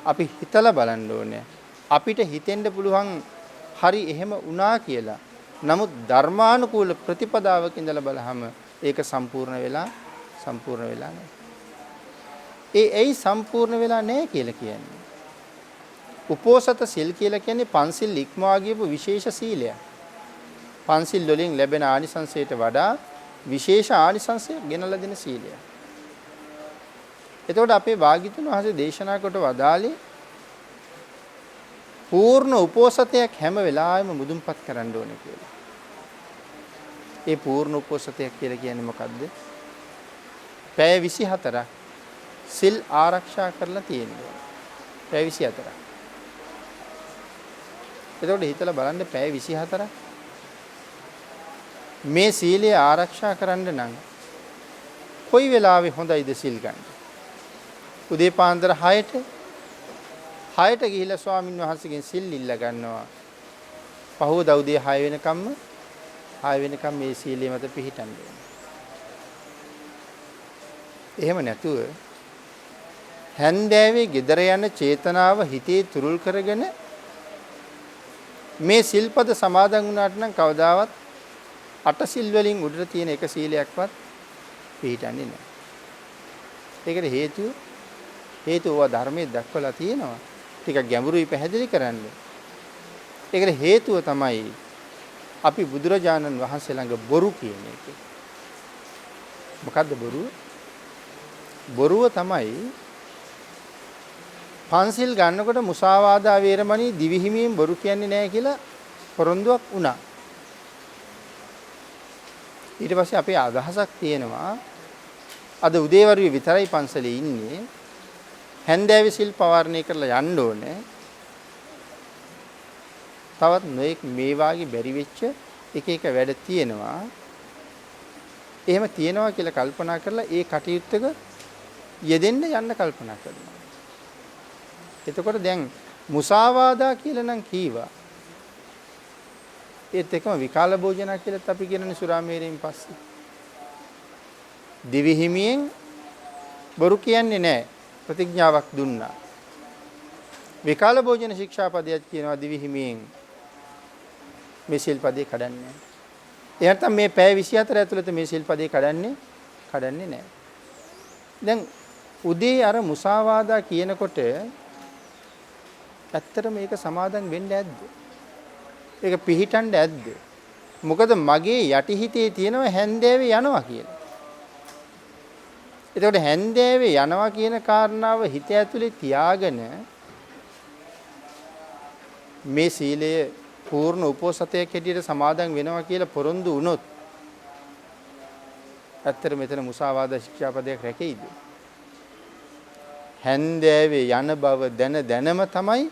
අපි හිතලා බලන්න ඕනේ. අපිට හිතෙන්න පුළුවන් හරි එහෙම වුණා කියලා. නමුත් ධර්මානුකූල ප්‍රතිපදාවක ඉඳලා බලහම ඒක සම්පූර්ණ වෙලා නැහැ. ඇයි සම්පූර්ණ වෙලා නැහැ කියලා කියන්නේ? උපෝසත සිල් කියලා කියන්නේ පන්සිල් ඉක්මවා ගියපු විශේෂ සීලයක්. පන්සිල් වලින් ලැබෙන ආනිසංසයට වඩා විශේෂ ආනිසංසයක් ගෙනලා දෙන සීලයක්. එතකොට අපේ භාග්‍යතුන් වහන්සේ දේශනා කොට වදාළේ පූර්ණ උපෝසතයක් හැම වෙලාවෙම මුදුන්පත් කරන්න ඕනේ කියලා. ඒ පූර්ණ උපෝසතයක් කියලා කියන්නේ මොකද්ද? පැය 24ක් සිල් ආරක්ෂා කරලා තියෙනවා. පැය 24ක්. එතකොට හිතලා බලන්න පැය 24ක් මේ සීලය ආරක්ෂා කරන්න නම් කොයි වෙලාවෙ හොඳයිද සිල් ගන්න? උදේ පාන්දර 6ට ගිහිල්ලා ස්වාමින් වහන්සේගෙන් සිල් ඉල්ල ගන්නවා. පහුවදා උදේ 6 වෙනකම් මේ සීලය මත පිහිටන්න ඕනේ. එහෙම නැතුව හැන්දෑවේ ගෙදර යන චේතනාව හිතේ තුරුල් කරගෙන මේ සිල්පද සමාදන් වුණාට නම් කවදාවත් අට සිල් වලින් උඩට තියෙන එක සීලයක්වත් පිළිටන්නේ නැහැ. ඒකට හේතුව ධර්මයේ දක්වලා තියෙනවා. ටිකක් ගැඹුරුයි පැහැදිලි කරන්න. ඒකට හේතුව තමයි අපි බුදුරජාණන් වහන්සේ ළඟ බොරු කියන එක. මොකද්ද බොරුව? බොරුව තමයි පන්සිල් ගන්නකොට මුසාවාදා වේරමණී දිවිහිමියෙන් බොරු කියන්නේ නැහැ කියලා පොරොන්දුවක් වුණා. ඊට පස්සේ අපේ අදහසක් තියෙනවා අද උදේවරුේ විතරයි පන්සලේ ඉන්නේ. හැන්දෑවේ සිල් පවාරණය කරලා යන්න ඕනේ. තවත් නොඑක් මේ වාගේ බැරි වෙච්ච එක වැඩ තියෙනවා. එහෙම තියෙනවා කියලා කල්පනා කරලා ඒ කටයුත්තක යෙදෙන්න යන්න කල්පනා කරනවා. එතකොට දැන් මුසාවාදා කියලා නම් කීවා. ඒත් එකම විකාල භෝජනා කියලාත් අපි කියනනේ සුරාමේරයෙන් පස්සේ. දිවිහිමියෙන් බොරු කියන්නේ නැහැ. ප්‍රතිඥාවක් දුන්නා. විකාල භෝජන ශික්ෂාපදයක් කියනවා දිවිහිමියෙන් මේ සිල්පදේ කඩන්නේ. ඒ නැත්නම් මේ පැය 24 ඇතුළත මේ සිල්පදේ කඩන්නේ නැහැ. දැන් උදේ අර මුසාවාදා කියනකොට ඇත්තට මේක සමාදන් වෙන්න ඇද්ද? ඒක පිළිටන්න ඇද්ද? මොකද මගේ යටිහිතේ තියෙනවා හැන්දෑවේ යනවා කියලා. එතකොට හැන්දෑවේ යනවා කියන කාරණාව හිත ඇතුලේ තියාගෙන මේ සීලය පූර්ණ උපෝසතයක් හැටියට සමාදන් වෙනවා කියලා පොරොන්දු වුණොත් ඇත්තට මෙතන මුසාවාද ශික්ෂාපදයක් රැකෙයිද? හැන්දෑවේ යන බව දැනම තමයි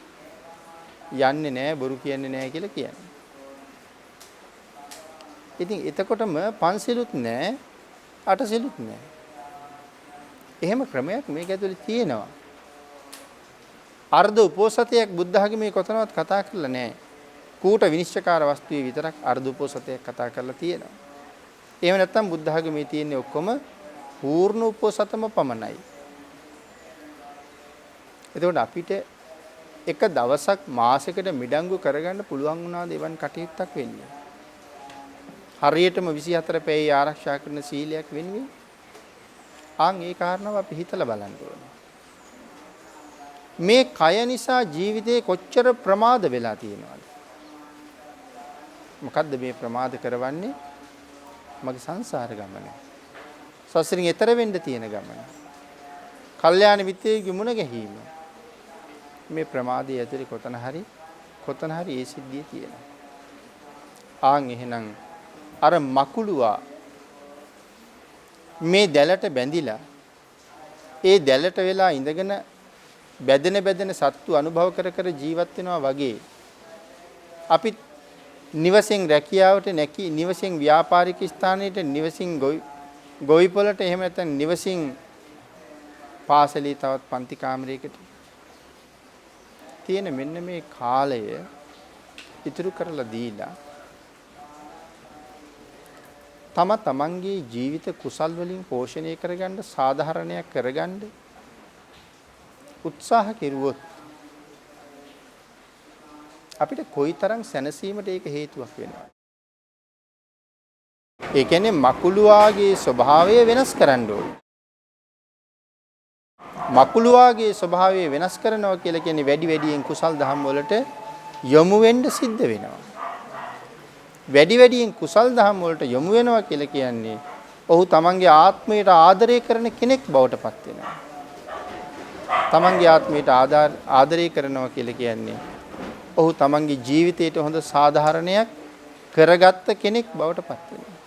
යන්නේ නැහැ බොරු කියන්නේ නැහැ කියලා කියන්නේ. ඉතින් එතකොටම පන්සිලුත් නැහැ අටසිලුත් නැහැ. එහෙම ක්‍රමයක් මේක ඇතුලේ තියෙනවා. අර්ධ උපෝසතයක් බුද්ධ ධර්මයේ කොතනවත් කතා කරලා නැහැ. කූට විනිශ්චයකාර වස්තුවේ විතරක් අර්ධ උපෝසතයක් කතා කරලා තියෙනවා. එහෙම නැත්නම් බුද්ධ ධර්මයේ තියෙන්නේ ඔක්කොම පූර්ණ උපෝසතම පමණයි. එතකොට අපිට එක දවසක් මාසයකට මිඩංගු කරගන්න පුළුවන් වුණාද එවන් කටයුත්තක් වෙන්නේ. හරියටම 24 පැය ආරක්ෂා කරන සීලයක් වෙන්නේ. ඒ කාරණාව අපි හිතලා බලන්න ඕනේ. මේ කය නිසා ජීවිතේ කොච්චර ප්‍රමාද වෙලා තියෙනවද? මොකද්ද මේ ප්‍රමාද කරවන්නේ? මගේ සංසාර ගමන. සසරින් එතර වෙන්න තියෙන ගමන. කල්යාණ මිත්‍රයෙකුගේ මුණ ගැහිීම. මේ ප්‍රමාදයේ ඇතුලේ කොතන හරි ඒ සිද්ධිය තියෙනවා. එහෙනම් අර මකුළුවා මේ දැලට බැඳිලා ඒ දැලට වෙලා ඉඳගෙන බැදෙන සත්තු අනුභව කර ජීවත් වෙනවා වගේ අපි නිවසෙන් රැකියාවට නිවසෙන් ව්‍යාපාරික ස්ථානයට නිවසින් ගොවිපොළට එහෙම නැත්නම් නිවසින් පාසලේ තවත් පන්ති කාමරයකට තියෙන මෙන්න මේ කාලය ඉතුරු කරලා දීලා තමන්ගේ ජීවිත කුසල් වලින් පෝෂණය කරගන්න සාධාරණයක් කරගන්න උත්සාහ කෙරුවොත් අපිට කොයිතරම් සැනසීමට ඒක හේතුවක් වෙනවද? ඒ කියන්නේ මකුළුවාගේ ස්වභාවය වෙනස් කරන්න ඕනේ. මකුළුවාගේ ස්වභාවය වෙනස් කරනවා කියලා කියන්නේ වැඩි වැඩියෙන් කුසල් දහම් වලට යොමු වෙන්න සිද්ධ වෙනවා. වැඩි වැඩියෙන් කුසල් දහම් වලට යොමු වෙනවා කියලා කියන්නේ ඔහු තමන්ගේ ආත්මයට ආදරය කරන කෙනෙක් බවට පත් වෙනවා. තමන්ගේ ආත්මයට ආදරය කරනවා කියලා කියන්නේ ඔහු තමන්ගේ ජීවිතයට හොඳ සාධාරණයක් කරගත්ත කෙනෙක් බවට පත් වෙනවා.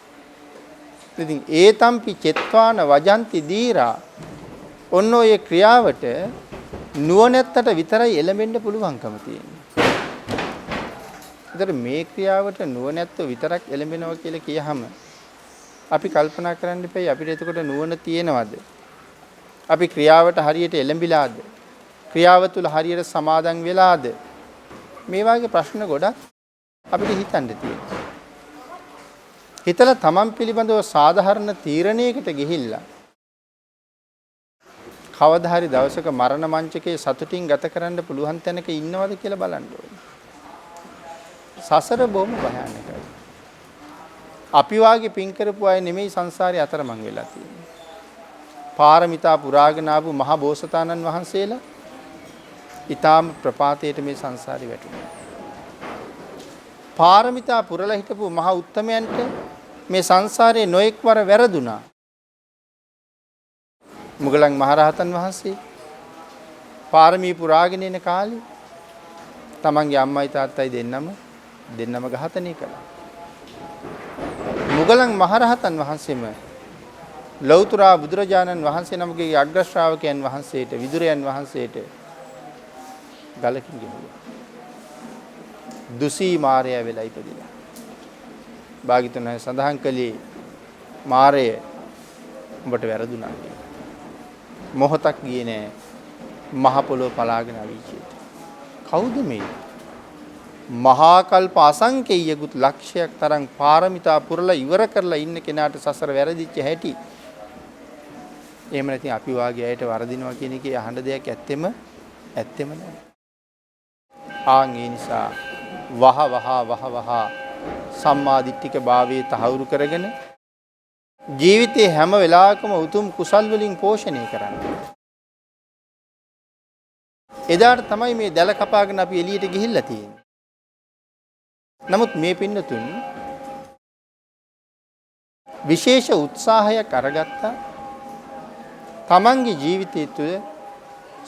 ඉතින් ඒතම්පි චෙත්වාන වජන්ති දීරා ඔන්න ඔය ක්‍රියාවට නුවණැත්තට විතරයි එළඹෙන්න පුළුවන්කම තියෙන්නේ. ඒතර මේ ක්‍රියාවට නුවණැත්තෝ විතරක් එළඹෙනවා කියලා කියහම අපි කල්පනා කරන්න එපයි අපිට එතකොට නුවණ තියෙනවද? අපි ක්‍රියාවට හරියට එළඹිලාද? ක්‍රියාව තුළ හරියට සමාදන් වෙලාද? මේ වගේ ප්‍රශ්න ගොඩක් අපිට හිතන්න තියෙනවා. හිතලා තමන් පිළිබඳව සාධාරණ තීරණයකට ගිහිල්ලා කවදා හරි දවසක මරණ මංචකයේ සතුටින් ගත කරන්න පුළුවන් තැනක ඉන්නවද කියලා බලන්න ඕනේ. සසර බොහොම භයානකයි. අපි වාගේ පින් කරපු අය නෙමෙයි සංසාරේ අතරමං වෙලා තියෙන්නේ. පාරමිතා පුරාගෙන ආපු මහ බෝසතාණන් වහන්සේලා ඊටාම ප්‍රපාතයට මේ සංසාරේ වැටුණා. පාරමිතා පුරලා හිටපු මහ උත්තමයන්ට මේ සංසාරේ නොඑක්වර වැරදුනා. මුගලන් මහරහතන් වහන්සේ පාරමී පුරාගෙන යන කාලේ තමන්ගේ අම්මයි තාත්තයි දෙන්නම ඝාතනය කළා. මුගලන් මහරහතන් වහන්සේම ලෞතර බුදුරජාණන් වහන්සේ නමගේ අග්‍ර ශ්‍රාවකයන් වහන්සේට විදුරයන් වහන්සේට ගලකින් ගෙනුවා. දුසී මාරය වෙලා ඉපදිලා. භාග්‍යතුන් වහන්සේ සඳහන් කළේ මාරය උඹට වැරදුනා කියලා. මොහොතක් ගියේ නෑ මහ පොළොව පලාගෙන අවීචියට. කවුද මේ? මහා කල්ප අසංකේයගුත් ලක්ෂයක් තරම් පාරමිතා පුරලා ඉවර කරලා ඉන්න කෙනාට සසර වැරදිච්ච හැටි. එහෙම නැතිනම් අපි වාගේ අයට වරදිනවා කියන එකේ අහන්න දෙයක් ඇත්තෙම නෑ. ආන් ඒ නිසා වහ සම්මා දිට්ඨික භාවයේ තහවුරු කරගෙන ජීවිතේ හැම වෙලාවකම උතුම් කුසල් වලින් පෝෂණය කරන්න. එදාට තමයි මේ දැල කපාගෙන අපි එළියට ගිහිල්ලා තියෙන්නේ. නමුත් මේ පින්නතුන් විශේෂ උත්සාහයක් අරගත්තා තමන්ගේ ජීවිතය තුළ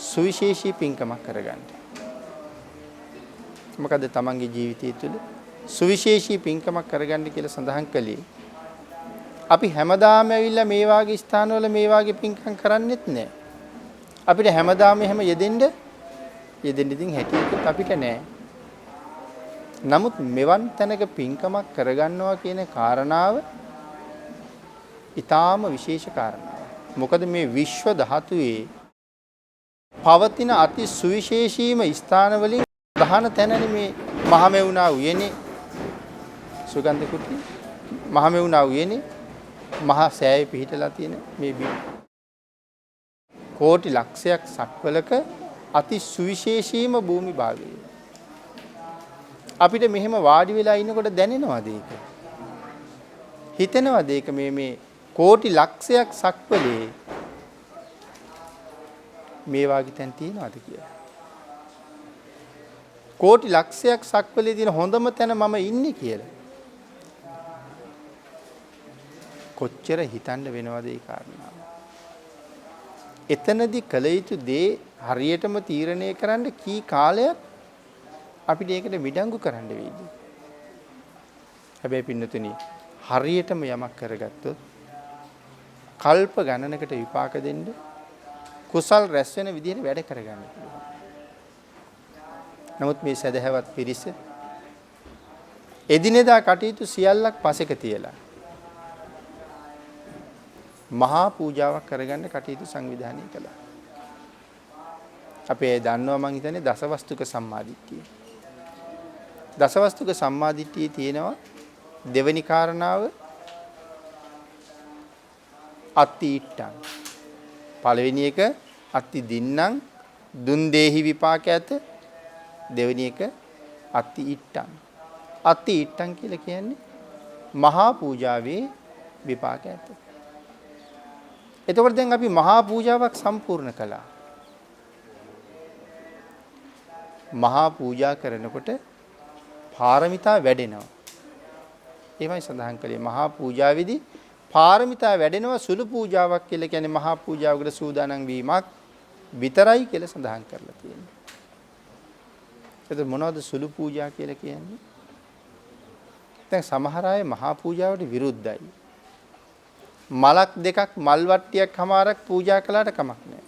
සුවිශේෂී පින්කමක් කරගන්න. මොකද තමන්ගේ ජීවිතය තුළ සුවිශේෂී පින්කමක් කරගන්න කියලා සඳහන් කළේ අපි හැමදාම ඇවිල්ලා මේ වාගේ ස්ථානවල මේ වාගේ පින්කම් කරන්නෙත් නෑ. අපිට හැමදාම එහෙම යෙදෙන්න ඉතින් හැටියට අපිට නෑ. නමුත් මෙවන් තැනක පින්කමක් කරගන්නවා කියන කාරණාව ඊටාම විශේෂ කාරණාවක්. මොකද මේ විශ්ව ධාතුවේ පවතින අති සුවිශේෂීම ස්ථාන වලින් ප්‍රධාන තැනනේ මේ මහමෙවුනා උයනේ සුගන්ධ කුටි මහමෙවුනා උයනේ මහා සෑයේ පිහිටලා තියෙන මේ බිම කෝටි ලක්ෂයක් සක්වලක අති සුවිශේෂීම භූමි භාගය. අපිට මෙහෙම වාඩි වෙලා ඉන්නකොට දැනෙනවද ඒක? හිතෙනවද ඒක මේ කෝටි ලක්ෂයක් සක්වලේ මේ වාගේ තැන් තියෙනවද කියලා? කෝටි ලක්ෂයක් සක්වලේ තියෙන හොඳම තැන මම ඉන්නේ කියලා. කොච්චර හිතන්න වෙනවද ඒ කාරණාව? එතනදී කල යුතු දේ හරියටම තීරණය කරන්න කී කාලයක් අපිට ඒකට මිඩංගු කරන්න වෙයිද? හැබැයි පින්නතුනි හරියටම යමක් කරගත්තොත් කල්ප ගණනකට විපාක දෙන්න කුසල් රැස් වෙන විදිහට වැඩ කරගන්න පුළුවන්. නමුත් මේ සදහැවත් පිරිස එදිනෙදා කටයුතු සියල්ලක් පසෙක තියලා මහා පූජාවක් කරගන්න කටයුතු සංවිධානය කළා. අපි දන්නවා මං හිතන්නේ දසවස්තුක සම්මාදිට්ඨිය. දසවස්තුක සම්මාදිට්ඨියේ තියෙනවා දෙවෙනි කාරණාව අත්ති ඊට්ටං. පළවෙනි එක අත්ති දින්නම් දුන් දේහි විපාක ඇත. දෙවෙනි එක අත්ති ඊට්ටං. අත්ති ඊට්ටං කියලා කියන්නේ මහා පූජාවේ විපාක ඇත. එතකොට දැන් අපි මහා පූජාවක් සම්පූර්ණ කළා. මහා පූජා කරනකොට පාරමිතා වැඩෙනවා. ඒවයි සඳහන් කළේ මහා පූජාවේදී පාරමිතා වැඩෙනවා. සුළු පූජාවක් කියලා කියන්නේ මහා පූජාවකට සූදානම් වීමක් විතරයි කියලා සඳහන් කරලා තියෙනවා. එතකොට මොනවද සුළු පූජා කියලා කියන්නේ? දැන් සමහර අය මහා පූජාවට විරුද්ධයි. මලක් දෙකක් මල් වට්ටියක් හමාරක් පූජා කළාට කමක් නැහැ.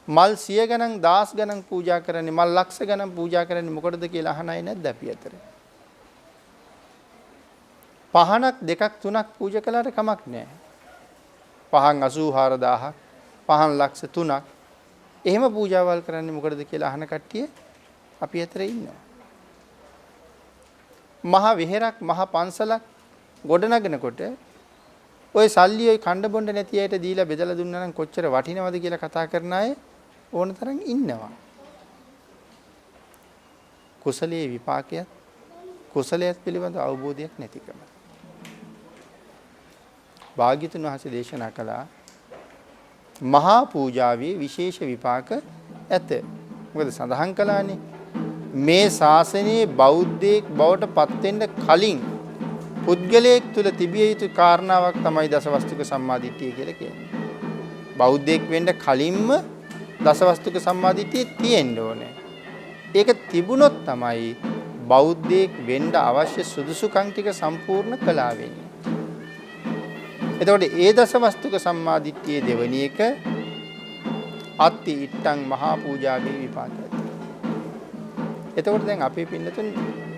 මල් 100 ගණන් 1000 ගණන් පූජා කරන්නේ මල් ලක්ෂ ගණන් පූජා කරන්නේ මොකටද කියලා අහන අය නැද්ද අපි අතර? පහනක් දෙකක් තුනක් පූජා කළාට කමක් නැහැ. පහන් 84000ක් පහන් ලක්ෂ 3ක් එහෙම පූජාවල් කරන්නේ මොකටද කියලා අහන කට්ටිය අපි අතර ඉන්නවා. මහා විහෙරක් මහා පන්සලක් ගොඩනගනකොට ඔය සල්ලි ඔය කණ්ඩ බොණ්ඩ නැති අයට දීලා බෙදලා දුන්නා නම් කොච්චර වටිනවද කියලා කතා කරන අය ඕන තරම් ඉන්නවා. කුසලයේ විපාකයක් කුසලයක් පිළිබඳ අවබෝධයක් නැතිකම. භාග්‍යතුන් වහන්සේ දේශනා කළා මහා පූජාවේ විශේෂ විපාක ඇත. මොකද සඳහන් කළානේ මේ ශාසනයේ බෞද්ධයෙක් බවට පත් වෙන්න කලින් පුද්ගලයෙක් තුල තිබිය යුතු කාරණාවක් තමයි දසවස්තුක සම්මාදිට්ඨිය කියලා කියන්නේ. බෞද්ධයෙක් වෙන්න කලින්ම දසවස්තුක සම්මාදිට්ඨිය තියෙන්න ඕනේ. ඒක තිබුණොත් තමයි බෞද්ධයෙක් වෙන්න අවශ්‍ය සුදුසුකම් ටික සම්පූර්ණ කළා වෙන්නේ. එතකොට ඒ දසවස්තුක සම්මාදිට්ඨියේ දෙවෙනි එක අත්ති ඉත්තං මහා පූජාවේ විපාකය. එතකොට දැන් අපේ පින්නතුන්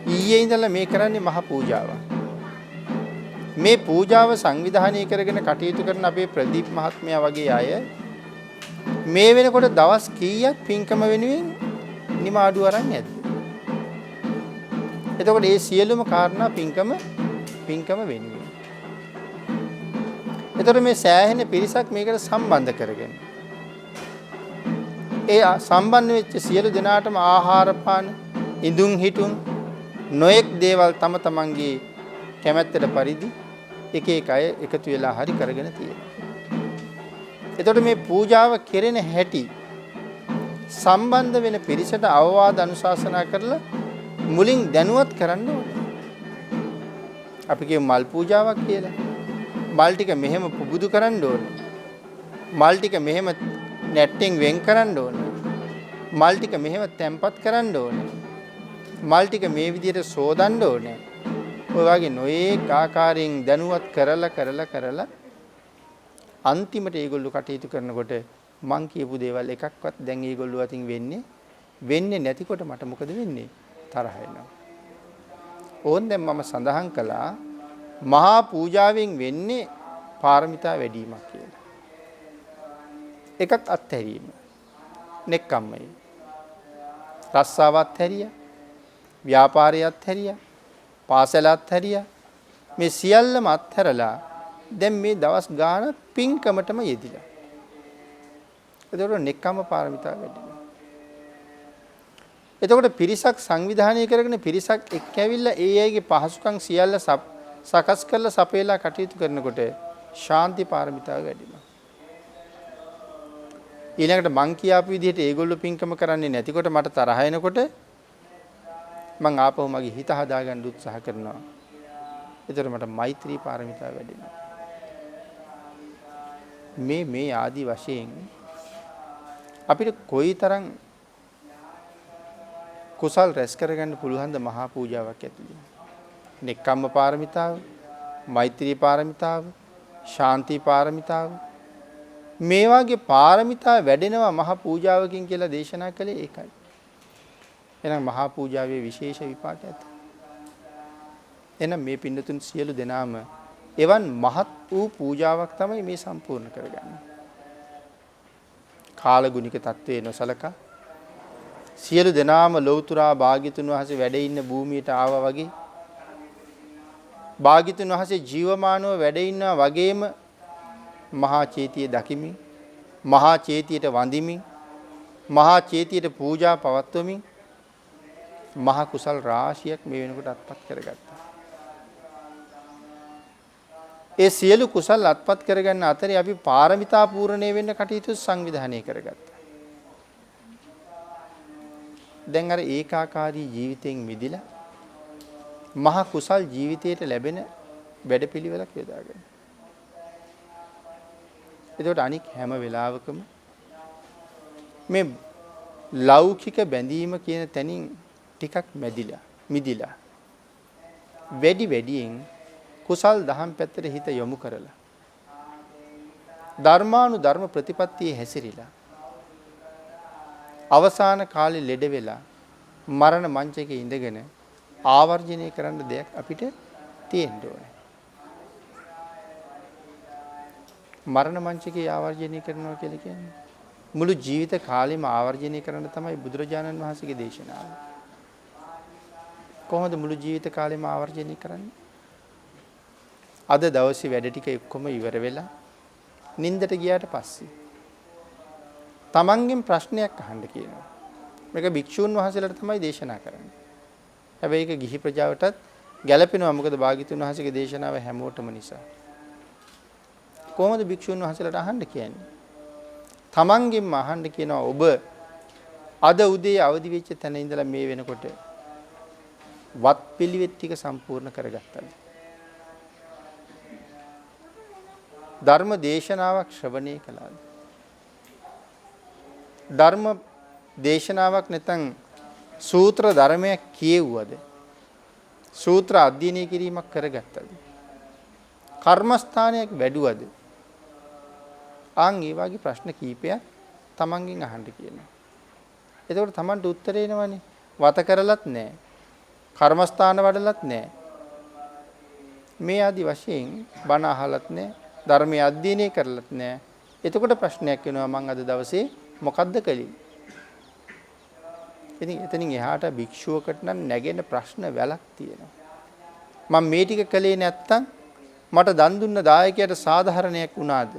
ඊයේ ඉඳලා මේ කරන්නේ මහා පූජාවක්. මේ පූජාව සංවිධානය කරගෙන කටයුතු කරන අපේ ප්‍රදීප් මහත්මයා වගේ අය මේ වෙනකොට දවස් කීයක් පින්කම වෙනුවෙන් නිමාඩු අරන් නැද්ද? එතකොට මේ සියලුම කාරණා පින්කම වෙනුවෙන්. එතකොට මේ සෑහෙන පිරිසක් මේකට සම්බන්ධ කරගෙන ඒ සම්බන්ධ වෙච්ච සියලු දෙනාටම ආහාර පාන ඉදුම් හිටුම් නොඑක් දේවල් තම තමන්ගේ කැමැත්තට පරිදි එක එක අය එකතු වෙලා හරි කරගෙන තියෙනවා. එතකොට මේ පූජාව කෙරෙන හැටි සම්බන්ධ වෙන පිරිසට අවවාද අනුශාසනා කරලා මුලින් දැනුවත් කරන්න ඕනේ. අපි කියමු මල් පූජාවක් කියලා. මල් ටික මෙහෙම පුබුදු කරන්න ඕනේ. මල් ටික මෙහෙම නැට්ටෙන් වෙන් කරන්න ඕනේ. මල් ටික මෙහෙම තැම්පත් කරන්න ඕනේ. මල් ටික මේ විදිහට සෝදන්න ඕනේ. ඔය වගේ නොයේක ආකාරයෙන් දැනුවත් කරලා අන්තිමට ඒගොල්ලෝ කටයුතු කරනකොට මං කියපු දේවල් එකක්වත් දැන් ඒගොල්ලෝ අතින් වෙන්නේ නැතිකොට මට මොකද වෙන්නේ? තරහ එනවා. ඕන් දැන් මම සඳහන් කළා මහා පූජාවෙන් වෙන්නේ පාරමිතා වැඩිවීමක් කියලා. එකක් අත්හැරීම. නෙක්ඛම්මයි. රස්සාව අත්හැරියා. ව්‍යාපාරය අත්හැරියා. පාසල අත්හැරියා. මේ සියල්ලම අත්හැරලා දැන් මේ දවස් ගාන පින්කමටම යෙදිලා. එතකොට නෙක්ඛම්ම පාරමිතා වැඩිවෙනවා. එතකොට පිරිසක් සංවිධානය කරගෙන පිරිසක් එක්ක ඇවිල්ලා ඒ අයගේ පහසුකම් සියල්ල සකස් කරලා සපයලා කටයුතු කරනකොට ශාන්ති පාරමිතාව වැඩි වෙනවා. ඊළඟට මං කියාපු විදිහට ඒගොල්ලෝ පින්කම කරන්නේ නැතිකොට මට තරහ එනකොට මං ආපහු මගේ හිත හදාගන්න උත්සාහ කරනවා. ඒතර මට මෛත්‍රී පාරමිතාව වැඩි වෙනවා. මේ ආදි වශයෙන් අපිට කොයිතරම් කුසල් රැස් කරගන්න පුළුවන්ද මහා පූජාවක් ඇතුළේ. නෙක්ඛම්ම පාරමිතාව, මෛත්‍රී පාරමිතාව, ශාන්ති පාරමිතාව මේ වගේ පාරමිතා වැඩෙනවා මහා පූජාවකින් කියලා දේශනා කළේ ඒකයි. එහෙනම් මහා පූජාවේ විශේෂ විපාක ඇත. එහෙනම් මේ පින්නතුන් සියලු දෙනාම එවන් මහත් වූ පූජාවක් තමයි මේ සම්පූර්ණ කරගන්නේ. කාලගුණික තත්ත්වේ නොසලකා සියලු දෙනාම ලෞතුරා භාග්‍යතුන් වහන්සේ වැඩ ඉන්න භූමියට ආවා වගේ භාග්‍යතුන් වහන්සේ ජීවමානව වැඩ ඉන්නා වගේම මහා චේතිය දකිමින් මහා චේතියට වඳිමින් මහා චේතියට පූජා පවත්වමින් මහා කුසල් රාශියක් මේ වෙනකොට අත්පත් කරගත්තා. ඒ සියලු කුසල් අත්පත් කරගන්න අතරේ අපි පාරමිතා පූර්ණේ වෙන්න කටයුතු සංවිධානය කරගත්තා. දැන් අර ඒකාකාරී ජීවිතෙන් මිදිලා මහා කුසල් ජීවිතයට ලැබෙන වැඩපිළිවෙලක් යොදාගන්න. එතකොට අනික් හැම වෙලාවකම මේ ලෞකික බැඳීම කියන තැනින් ටිකක් මිදිලා වැඩියෙන් කුසල් දහම් පැත්තට හිත යොමු කරලා ධර්මානුධර්ම ප්‍රතිපත්තියේ හැසිරීලා අවසාන කාලේ ලෙඩ වෙලා මරණ මංචකේ ඉඳගෙන ආවර්ජනය කරන්න දෙයක් අපිට තියෙන්න ඕනේ. මරණ මංචකේ ආවර්ජනය කරනවා කියලා කියන්නේ මුළු ජීවිත කාලෙම ආවර්ජනය කරන්න තමයි බුදුරජාණන් වහන්සේගේ දේශනාව. කොහොමද මුළු ජීවිත කාලෙම ආවර්ජනය කරන්නේ? අද දවසේ වැඩ ටික ඔක්කොම ඉවර වෙලා නිින්දට ගියාට පස්සේ තමන්ගෙන් ප්‍රශ්නයක් අහන්න කියනවා. මේක භික්ෂූන් වහන්සේලාට තමයි දේශනා කරන්නේ. හැබැයි ඒක ගිහි ප්‍රජාවටත් ගැළපෙනවා. මොකද භාග්‍යතුන් වහන්සේගේ දේශනාව හැමෝටම නිසා. කොහොමද භික්ෂූන් වහන්සේලාට අහන්න කියන්නේ? තමන්ගෙන්ම අහන්න කියනවා ඔබ අද උදේ අවදි වෙච්ච තැන ඉඳලා මේ වෙනකොට වත් පිළිවෙත් ටික සම්පූර්ණ කරගත්තද? ධර්ම දේශනාවක් ශ්‍රවණය කළාද? ධර්ම දේශනාවක් නැත්නම් සූත්‍ර ධර්මයක් කියෙව්වද? සූත්‍ර අධ්‍යයනය කිරීමක් කරගත්තද? කර්මස්ථානයක් වැඩුවද? ආන් ඒ වගේ ප්‍රශ්න කීපයක් තමන්ගෙන් අහන්න කියනවා. එතකොට තමන්ට උත්තරේ එනවනේ. වත කරලත් නැහැ. කර්මස්ථාන වඩලත් නැහැ. මේ ආදි වශයෙන් බණ අහලත් නැහැ. ධර්මයේ අධ්‍යයනය කරලත් නැහැ. එතකොට ප්‍රශ්නයක් වෙනවා මම අද දවසේ මොකද්ද කළේ? ඉතින් එතනින් එහාට භික්ෂුවකට නම් නැගෙන ප්‍රශ්න වැලක් තියෙනවා. මම මේ ටික කළේ නැත්තම් මට දන් දුන්න දායකයාට සාධාරණයක් වුණාද?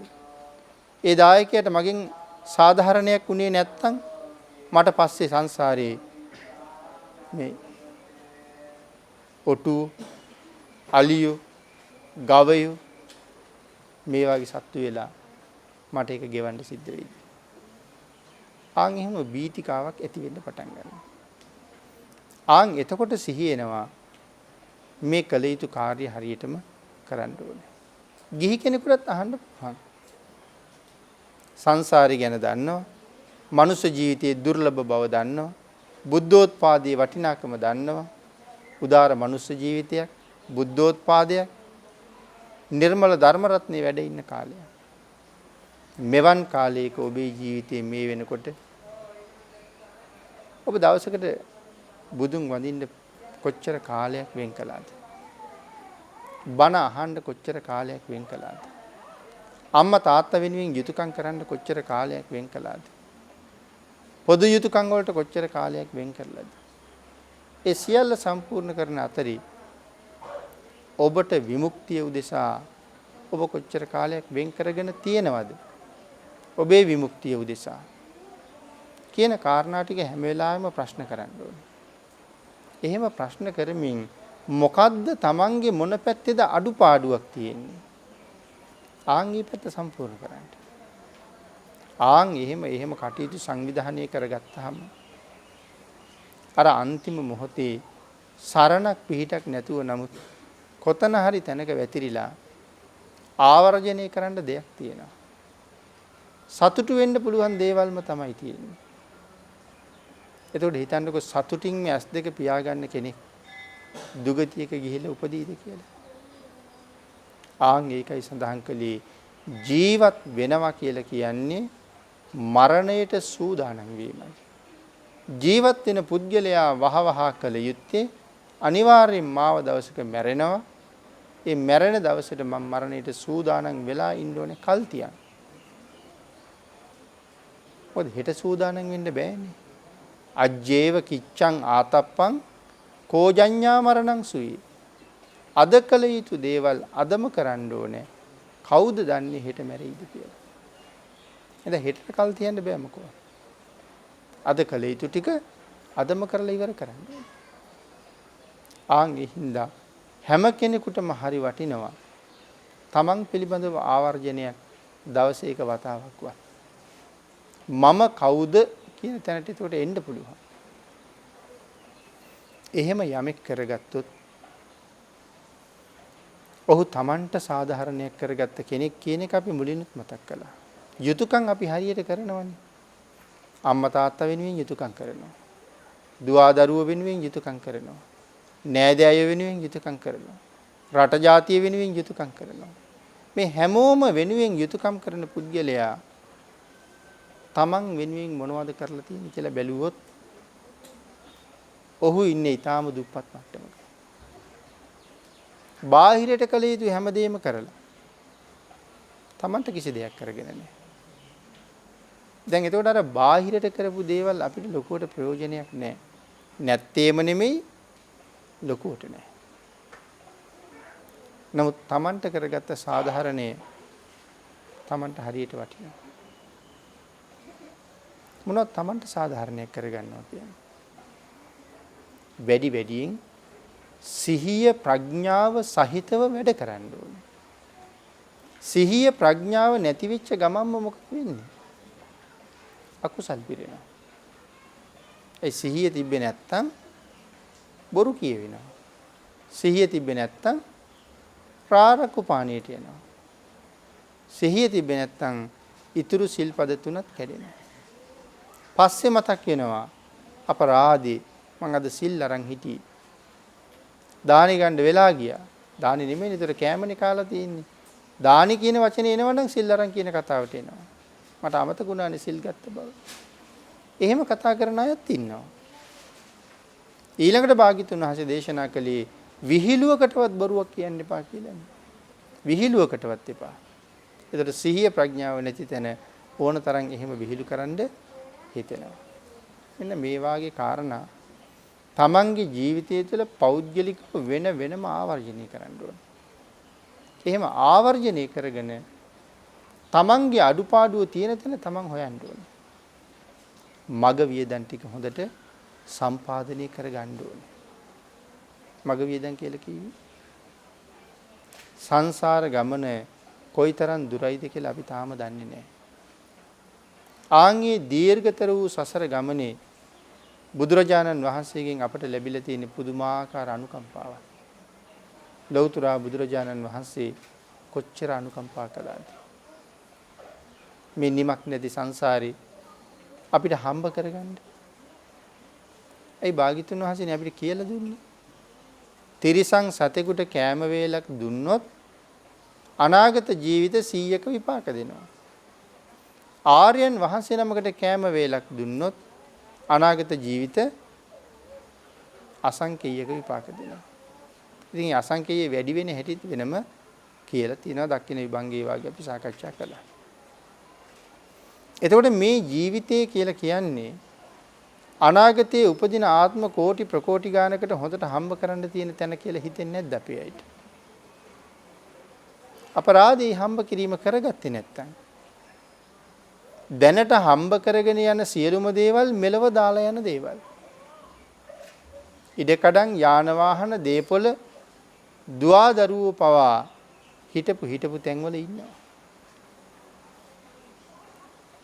ඒ දායකයාට මගෙන් සාධාරණයක් වුණේ නැත්තම් මට පස්සේ සංසාරේ මේ ඔටු අලියු ගවයු මේ වගේ සත්තු වෙලා මට ඒක ගෙවන්න සිද්ධ වෙයි. ආන් එහෙම බීතිකාවක් ඇති වෙන්න පටන් ගන්නවා. ආන් එතකොට සිහි එනවා මේ කළ යුතු කාර්ය හරියටම කරන්න ඕනේ. ගිහි කෙනෙකුට අහන්න පුළුවන්. සංසාරي ගැන දන්නවා. මනුෂ්‍ය ජීවිතයේ දුර්ලභ බව දන්නවා. බුද්ධෝත්පාදයේ වටිනාකම දන්නවා. උදාර මනුෂ්‍ය ජීවිතයක්, බුද්ධෝත්පාදයක්, නිර්මල ධර්ම රත්නේ වැඩ ඉන්න කාලය. මෙවන් කාලයක ඔබේ ජීවිතයේ මේ වෙනකොට ඔබ දවසකට බුදුන් වඳින්න කොච්චර කාලයක් වෙන් කළාද? බණ අහන්න කොච්චර කාලයක් වෙන් කළාද? අම්මා තාත්තා වෙනුවෙන් යුතුයකම් කරන්න කොච්චර කාලයක් වෙන් කළාද? පොදු යුතුයකම් වලට කොච්චර කාලයක් වෙන් කරලාද? ඒ සියල්ල සම්පූර්ණ කරන අතරේ ඔබට විමුක්තිය උදෙසා ඔබ කොච්චර කාලයක් වෙන් කරගෙන තියෙනවද? ඔබේ විමුක්තිය උදෙසා කියන කාරණා ටික හැම වෙලාවෙම ප්‍රශ්න කරන්න ඕනේ. එහෙම ප්‍රශ්න කරමින් මොකද්ද Tamange මොන පැත්තේද අඩුපාඩුවක් තියෙන්නේ? ආන්ගේ පැත්ත සම්පූර්ණ කරන්න. ආන් එහෙම කටයුතු සංවිධානය කරගත්තාම අර අන්තිම මොහොතේ සරණක් පිහිටක් නැතුව නමුත් කොතන හරි තැනක වැතිරිලා ආවර්ජනය කරන්න දෙයක් තියෙනවා. සතුටු වෙන්න පුළුවන් දේවල්ම තමයි තියෙන්නේ. එතකොට හිතන්නකො සතුටින් මේ ඇස් දෙක පියාගන්න කෙනෙක් දුගතියක ගිහිල්ලා උපදීද කියලා. ආන් ඒකයි සඳහන් කළේ ජීවත් වෙනවා කියලා කියන්නේ මරණයට සූදානම් වීමයි. ජීවත් වෙන පුද්ගලයා වහවහ කළ යුත්තේ අනිවාර්යෙන් මාව දවසක මැරෙනවා. ඒ මැරෙන දවසට මම මරණයට සූදානම් වෙලා ඉන්න ඕනේ කල් තියන්. මොකද හෙට සූදානම් වෙන්න බෑනේ. අජ්ජේව කිච්ඡං ආතප්පං කෝජඤ්ඤා මරණං සුයි. අද කළ යුතු දේවල් අදම කරන්න ඕනේ. කවුද දන්නේ හෙට මැරෙයිද කියලා. එහෙනම් හෙට කල් තියන්න බෑ මොකෝ. අද කළ යුතු ටික අදම කරලා ඉවර කරන්න ඕනේ. ආන් ඒ හින්දා හැම කෙනෙකුටම හරි වටිනවා තමන් පිළිබඳව ආවර්ජනයක් දවසේ එක වතාවක්වත් මම කවුද කියන තැනට ඒකට එන්න පුළුවන්. එහෙම යමෙක් කරගත්තොත් ඔහු තමන්ට සාධාරණයක් කරගත්ත කෙනෙක් කියන එක අපි මුලින්ම මතක් කළා. යුතුයකම් අපි හරියට කරනවනේ. අම්මා තාත්තා වෙනුවෙන් යුතුයකම් කරනවා. දුව දරුවෝ වෙනුවෙන් යුතුයකම් කරනවා. නෑදෑයෝ වෙනුවෙන් යුතුයකම් කරනවා. රට ජාතිය වෙනුවෙන් යුතුයකම් කරනවා. මේ හැමෝම වෙනුවෙන් යුතුයකම් කරන පුද්ගලයා තමන් වෙනුවෙන් මොනවද කරලා තියෙන්නේ කියලා බැලුවොත් ඔහු ඉන්නේ ඊටාම දුප්පත් මට්ටමක. බාහිරට කළ යුතු හැමදේම කරලා තමන්ට කිසි දෙයක් කරගෙන නැහැ. දැන් එතකොට අර බාහිරට කරපු දේවල් අපිට ලොකුවට ප්‍රයෝජනයක් නැහැ. නැත්තේම නෙමෙයි ලොකුවට නැහැ. නමුත් තමන්ට කරගත්ත සාධාරණේ තමන්ට හරියට වටිනවා. මොනවද තමන්ට සාධාරණයක් කරගන්නවා කියන්නේ? වැඩි වැඩියෙන් සිහිය ප්‍රඥාව සහිතව වැඩ කරන්න ඕනේ. සිහිය ප්‍රඥාව නැති වෙච්ච ගමන්ම මොකද වෙන්නේ? අකුසල් පිරෙනවා. ඒ සිහිය තිබ්බේ නැත්තම් බොරු කියවෙනවා. සිහිය තිබ්බේ නැත්තම් ප්‍රාරක්කු පාණියට යනවා. සිහිය තිබ්බේ නැත්තම් ඊතුරු සිල්පද තුනත් කැඩෙනවා. පස්සේ මතක් වෙනවා අපරාධේ මං අද සිල් අරන් හිටියේ. දානි ගන්න වෙලා ගියා. දානි නෙමෙයි නේද කෑමනේ කාලා තියෙන්නේ. දානි කියන වචනේ එනවනම් සිල් අරන් කියන කතාවට එනවා. මට අමතක වුණානේ සිල් ගත්ත බව. එහෙම කතා කරන අයත් ඉන්නවා. ඊළඟට භාග්‍යතුන් වහන්සේ දේශනා කළේ විහිළුවකටවත් බොරුවක් කියන්න එපා කියලා. විහිළුවකටවත් එපා. ඒතර සිහිය ප්‍රඥාව නැති තැන ඕන තරම් එහෙම විහිළු කරන්න හිතෙනවා. මෙන්න මේ වාගේ කාරණා තමන්ගේ ජීවිතය තුළ පෞද්ගලිකව වෙනම ආවර්ජනය කරන්න ඕනේ. එහෙම ආවර්ජනය කරගෙන තමන්ගේ අඩුපාඩුව තියෙන තැන තමන් හොයන්න ඕනේ. මග වියදම් ටික හොඳට සම්පාදනය කරගන්න ඕනේ. මග වියදම් කියලා කිව්වේ සංසාර ගමන කොයිතරම් දුරයිද කියලා අපි තාම දන්නේ නැහැ. ආන්ගේ දීර්ඝතර වූ සසර ගමනේ බුදුරජාණන් වහන්සේගෙන් අපට ලැබිලා තියෙන පුදුමාකාර අනුකම්පාවක්. ලෞතර බුදුරජාණන් වහන්සේ කොච්චර අනුකම්පා කළාද? මේ නිමක් නැති සංසාරේ අපිට හම්බ කරගන්න. ඒ භාග්‍යතුන් වහන්සේනේ අපිට කියලා දුන්නේ. තිරිසන් සතෙකුට කෑම වේලක් දුන්නොත් අනාගත ජීවිත 100ක විපාක දෙනවා. ආර්යයන් වහන්සේ නමකට කෑම වේලක් දුන්නොත් අනාගත ජීවිත අසංකේයක විපාක දෙනවා. ඉතින් අසංකේය වැඩි වෙන හැටිත් වෙනම කියලා තියෙනවා. දක්ෂින විභංගේ වාගේ අපි සාකච්ඡා කළා. එතකොට මේ ජීවිතය කියලා කියන්නේ අනාගතයේ උපදින ආත්ම කෝටි ප්‍රකෝටි ගානකට හොඳට හම්බ කරන්න තියෙන තැන කියලා හිතෙන්නේ නැද්ද අපේ අයිට? අපරාධී හම්බ කිරීම කරගත්තේ නැත්තම් දැනට හම්බ කරගෙන යන සියලුම දේවල් මෙලව දාලා යන දේවල්. ඉඩකඩම් යාන වාහන දේපොළ දුවා දරුවෝ පවා හිටපු තැන්වල ඉන්නවා.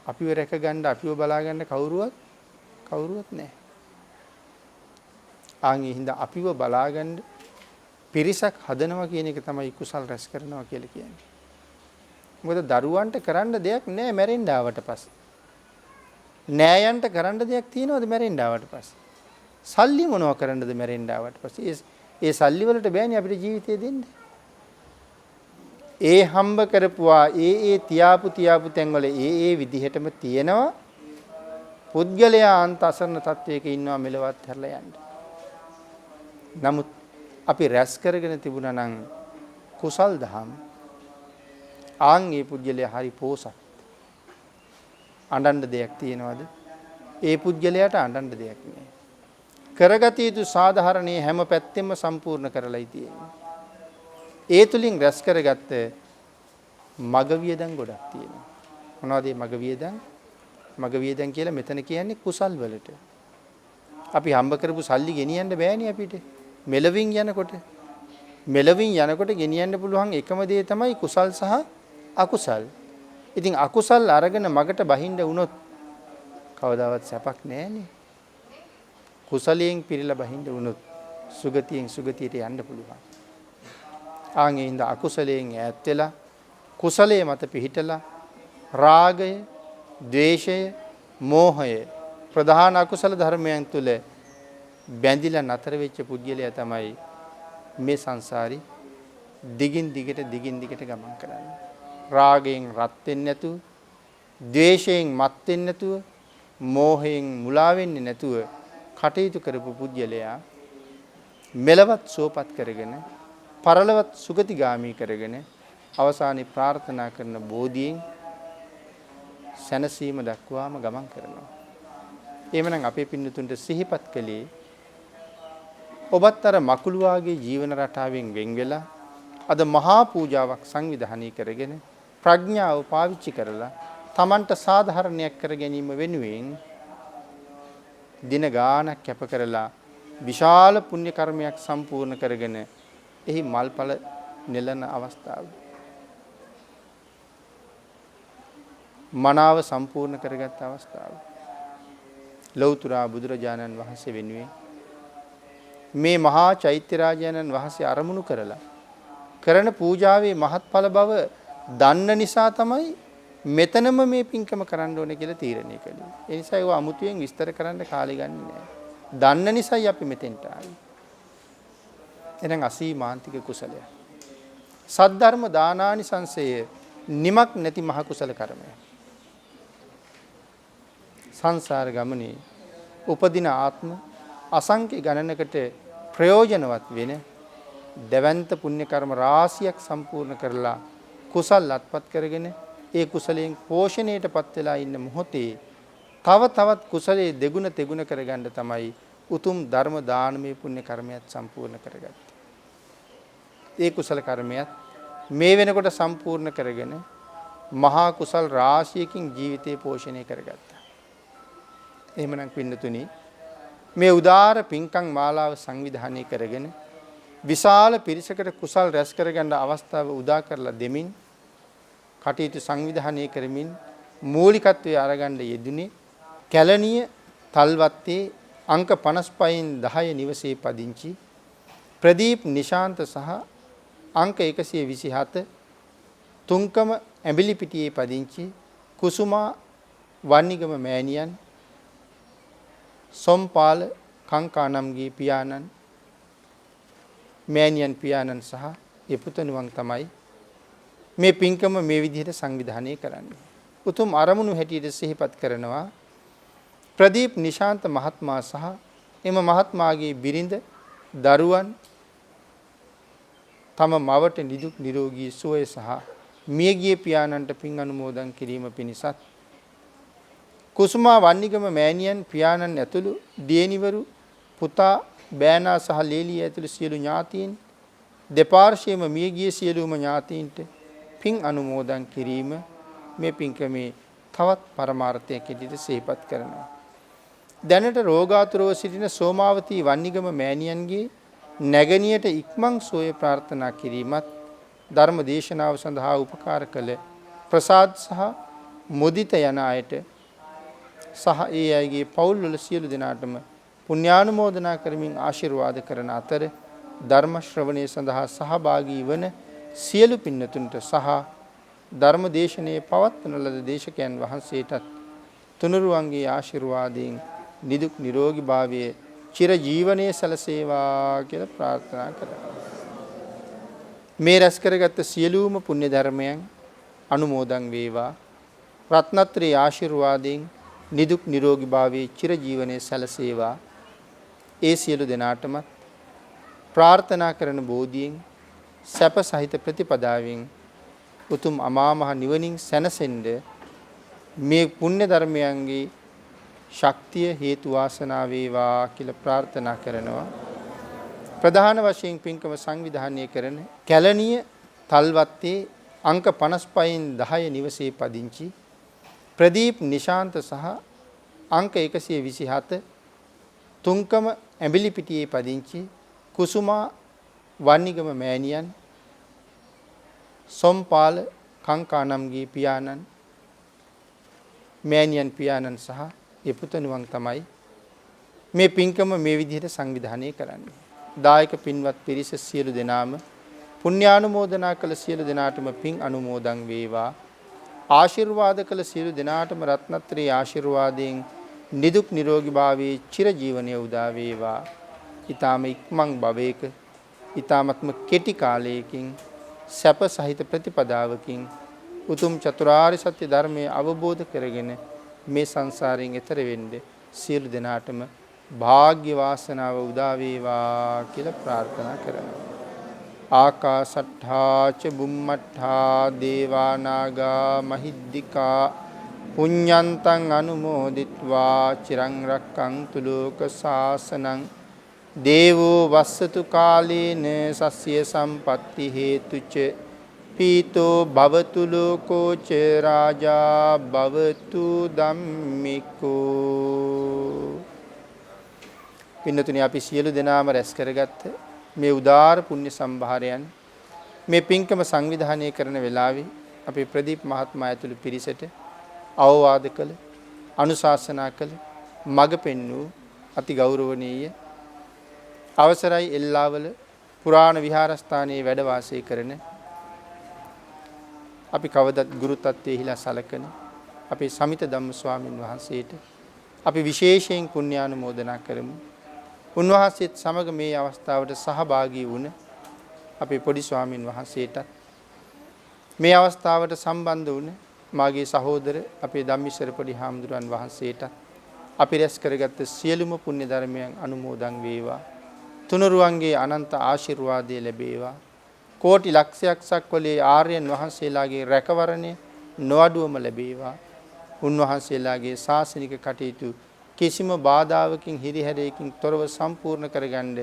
අපිව රැක ගන්න අපිව බලා ගන්න කවුරුවත් නැහැ. ආන්ගේ හින්දා අපිව බලා ගන්න පිරිසක් හදනවා කියන එක තමයි කුසල් රැස් කරනවා කියලා කියන්නේ. මොකද දරුවන්ට කරන්න දෙයක් නැහැ මැරෙන්න ආවට පස්සේ. නෑයන්ට කරන්න දෙයක් තියෙනවද මැරෙන්න ආවට පස්සේ? සල්ලි මොනව කරන්නද මැරෙන්න ආවට පස්සේ? ඒ සල්ලි වලට බෑනේ අපිට ජීවිතේ දෙන්න. ඒ හම්බ කරපුවා ඒ තියාපු තැන්වල ඒ විදිහටම තියෙනවා. පුද්ගලයා අන්ත අසරණ තත්වයක ඉන්නවා මෙලවත් හැරලා යන්න. නමුත් අපි රැස් කරගෙන තිබුණා නම් කුසල් දහම් ආන්ගේ පුද්ගලයා හරි පෝසත්. අඬන්න දෙයක් තියනවද? ඒ පුද්ගලයාට අඬන්න දෙයක් නෑ. කරගත යුතු සාධාරණේ හැම පැත්තෙම සම්පූර්ණ කරලායි තියෙන්නේ. ඒ තුලින් රැස් කරගත්ත මග වියදම් ගොඩක් තියෙනවා. මොනවද මේ මග වියදම්? මග වියදම් කියලා මෙතන කියන්නේ කුසල් වලට. අපි හම්බ කරපු සල්ලි ගෙනියන්න බෑනේ අපිට. මෙලවින් යනකොට මෙලවින් යනකොට ගෙනියන්න පුළුවන් එකම දේ තමයි කුසල් සහ අකුසල්. ඉතින් අකුසල් අරගෙන මගට බහින්න වුණොත් කවදාවත් සැපක් නැහැනේ. කුසලයෙන් පිරීලා බහින්න වුණොත් සුගතියෙන් සුගතියට යන්න පුළුවන්. ආන්ගේ ඉඳ අකුසලයෙන් ඈත් වෙලා කුසලයේ මත පිහිටලා රාගය, ද්වේෂය, මෝහය ප්‍රධාන අකුසල ධර්මයන් තුල බැඳිලා නතර වෙච්ච පුද්ගලයා තමයි මේ සංසාරي දිගින් දිගට ගමන් කරන්නේ. රාගයෙන් රත් වෙන්නේ නැතුව, ද්වේෂයෙන් මත් වෙන්නේ නැතුව, මෝහයෙන් මුලා වෙන්නේ නැතුව කටයුතු කරපු පුද්ගලයා මෙලවත් සුවපත් කරගෙන, පරලොවත් සුගතිගාමී කරගෙන අවසානයේ ප්‍රාර්ථනා කරන බෝධියෙන් සැනසීම දක්වාම ගමන් කරනවා. එහෙමනම් අපේ පින්නතුන්ට සිහිපත් කළේ ඔබත් අර මකුළුවාගේ ජීවන රටාවෙන් වෙන් වෙලා අද මහා පූජාවක් සංවිධානය කරගෙන ප්‍රඥාව පාවිච්චි කරලා Tamanට සාධාරණයක් කර ගැනීම වෙනුවෙන් දින ගාණක් කැප කරලා විශාල පුණ්‍ය කර්මයක් සම්පූර්ණ කරගෙන එහි මල්ඵල නෙලන අවස්ථාව. මනාව සම්පූර්ණ කරගත් අවස්ථාව. ලෞතර බුදුරජාණන් වහන්සේ වෙනුවෙන් මේ මහා චෛත්‍ය රාජානන් වහන්සේ අරමුණු කරලා කරන පූජාවේ මහත්ඵල බව දන්න නිසා තමයි මෙතනම මේ පින්කම කරන්න ඕනේ කියලා තීරණය කළේ. ඒ නිසා ඒව අමුතුවෙන් විස්තර කරන්න කාලය ගන්නේ නැහැ. දන්න නිසායි අපි මෙතෙන්ට ආවේ. එහෙනම් අසීමාන්තික කුසලය. සද්ධර්ම දානානිසංසය නිමක් නැති මහ කුසල කර්මය. සංසාර ගමනේ උපදින ආත්ම අසංඛ්‍ය ගණනකට ප්‍රයෝජනවත් වෙන දවන්ත පුණ්‍ය කර්ම රාශියක් සම්පූර්ණ කරලා කුසල් අත්පත් කරගෙන ඒ කුසලයෙන් පෝෂණයටපත් වෙලා ඉන්න මොහොතේ තව තවත් කුසලයේ දෙගුණ තෙගුණ කරගන්න තමයි උතුම් ධර්ම දානමය පුණ්‍ය කර්මයක් සම්පූර්ණ කරගත්තේ. ඒ කුසල කර්මයක් මේ වෙනකොට සම්පූර්ණ කරගෙන මහා කුසල් රාශියකින් ජීවිතේ පෝෂණය කරගත්තා. එහෙමනම් පින්නතුනි මේ උදාර පින්කම් මාලාව සංවිධානය කරගෙන විශාල පිරිසකට කුසල් රැස් කරගන්න අවස්ථාව උදා කරලා දෙමින් කටයුතු සංවිධානය කරමින් මූලිකත්වයේ අරගන්න යෙදුනේ කැලණිය තල්වත්තේ අංක 55න් 10 නිවසේ පදිංචි ප්‍රදීප් නිශාන්ත සහ අංක 127 තුන්කම ඇඹිලිපිටියේ පදිංචි කුසුමා වන්නිගම මෑණියන් සොම්පාල කංකානම්ගේ පියාණන් මෑණියන් පියාණන් සහ ඒ පුතණුවන් තමයි මේ පින්කම මේ විදිහට සංවිධානය කරන්නේ. උතුම් අරමුණු හැටියට සිහිපත් කරනවා ප්‍රදීප් නිශාන්ත මහත්මයා සහ එම මහත්මයාගේ බිරිඳ දරුවන් තම මවට නිදුක් නිරෝගී සුවය සහ මියගිය පියාණන්ට පින් අනුමෝදන් කිරීම පිණිසත් කුසුමා වන්නිගම මෑණියන් පියාණන් ඇතුළු දියණිවරු පුතා බෑනා සහ ලේලිය ඇතුළු සියලු ඥාතීන් දෙපාර්ශ්වයේම මියගිය සියලුම ඥාතීන්ට පින් අනුමෝදන් කිරීම මේ පින්කමේ තවත් පරමාර්ථයක් ඇටියට සිහිපත් කරනවා. දැනට රෝගාතුරව සිටින සෝමාවතී වන්නිගම මෑණියන්ගේ නැගණියට ඉක්මන් සෝය ප්‍රාර්ථනා කිරීමත් ධර්ම දේශනාව සඳහා උපකාර කළ ප්‍රසාද් සහ මුදිත යන අයට සහ ඒ අයගේ පවුල් වල සියලු දෙනාටම පුණ්‍යානුමෝදනා කරමින් ආශිර්වාද කරන අතර ධර්ම ශ්‍රවණය සඳහා සහභාගී වන සියලු පින්නතුන්ට සහ ධර්ම දේශනාවේ පවත්වන ලද දේශකයන් වහන්සේටත් තුනුරුවන්ගේ ආශිර්වාදයෙන් නිදුක් නිරෝගී භාවයේ චිර ජීවනයේ සැලසේවා කියලා ප්‍රාර්ථනා කරනවා. මේ රැස් කරගත් සියලුම පුණ්‍ය ධර්මයන් අනුමෝදන් වේවා. රත්නත්‍රී ආශිර්වාදයෙන් නිදුක් නිරෝගී භාවයේ චිර ජීවනයේ සැලසේවා. ඒ සියලු දෙනාටම ප්‍රාර්ථනා කරන බෝධියෙන් සැප සහිත ප්‍රතිපදාවෙන් උතුම් අමා මහ නිවනින් සැනසෙන්න මේ පුණ්‍ය ධර්මයන්ගේ ශක්තිය හේතු වාසනා වේවා කියලා ප්‍රාර්ථනා කරනවා. ප්‍රධාන වශයෙන් පින්කම සංවිධානය කරන කැලණිය තල්වත්තේ අංක 55න් 10 නිවසේ පදිංචි ප්‍රදීප් නිශාන්ත සහ අංක 127 තුන්කම ඇඹිලිපිටියේ පදිංචි කුසුමා වන්නිගම මෑණියන්, සොම්පාල කංකානම්ගේ පියාණන්, මෑණියන් පියාණන් සහ ඒ පුතණුවන් තමයි මේ පින්කම මේ විදිහට සංවිධානය කරන්නේ. දායක පින්වත් පිරිස සියලු දෙනාම පුණ්‍යානුමෝදනා කළ සියලු දෙනාටම පින් අනුමෝදන් වේවා. ආශිර්වාද කළ සියලු දෙනාටම රත්නත්‍රයේ ආශිර්වාදයෙන් නිදුක් නිරෝගී භාවයේ චිරජීවනයේ උදා වේවා. ඊ타ම ඉක්මන් භවයක ඊ타මත්ම කෙටි කාලයකින් සැප සහිත ප්‍රතිපදාවකින් උතුම් චතුරාර්ය සත්‍ය ධර්මයේ අවබෝධ කරගෙන මේ සංසාරයෙන් එතර වෙන්න සියලු දෙනාටම භාග්‍ය වාසනාව උදා වේවා කියලා ප්‍රාර්ථනා කරනවා. ආකාසට්ඨා ච බුම්මට්ඨා දේවා නාග මහිද්దికා පුඤ්ඤන්තං අනුමෝදිත්වා චිරං රක්ඛන්තු ලෝක සාසනං දේවෝ වස්සතු කාලේන සස්ය සම්පatti හේතුච පීතෝ භවතු ලෝකෝ ච රාජා භවතු ධම්මිකෝ. පින්නතුනි අපි සියලු දෙනාම රැස් කරගත්ත මේ උදාාර පුණ්‍ය සම්භාරයන් මේ පින්කම සංවිධානය කරන වෙලාවේ අපේ ප්‍රදීප් මහත්මයා ඇතුළු පිරිසට අවවාද කළ අනුශාසනා කළ මඟ පෙන්වූ අති ගෞරවනීය අවසරයි එල්ලාවල පුරාණ විහාරස්ථානයේ වැඩ වාසය කරන අපි කවදත් ගුරු තත්ත්වයේහිලා සලකන අපේ සමිත ධම්ම ස්වාමින් වහන්සේට අපි විශේෂයෙන් පුණ්‍යානුමෝදනා කරමු. උන්වහන්සේත් සමග මේ අවස්ථාවට සහභාගී වුණ අපේ පොඩි ස්වාමින් වහන්සේට මේ අවස්ථාවට සම්බන්ධ වුණ මාගේ සහෝදර අපේ ධම්මිශ්වර පොඩි හාමුදුරන් වහන්සේට අපි රැස් කරගත්ත සියලුම පුණ්‍ය ධර්මයන් අනුමෝදන් වේවා. තුනුරුවන්ගේ අනන්ත ආශිර්වාදය ලැබේවා. කෝටි ලක්ෂයක් සක්වලේ ආර්යයන් වහන්සේලාගේ රැකවරණය නොඅඩුවම ලැබේවා. උන්වහන්සේලාගේ ශාසනික කටයුතු කිසිම බාධාවකින් හිරිහැරයකින් තොරව සම්පූර්ණ කරගන්න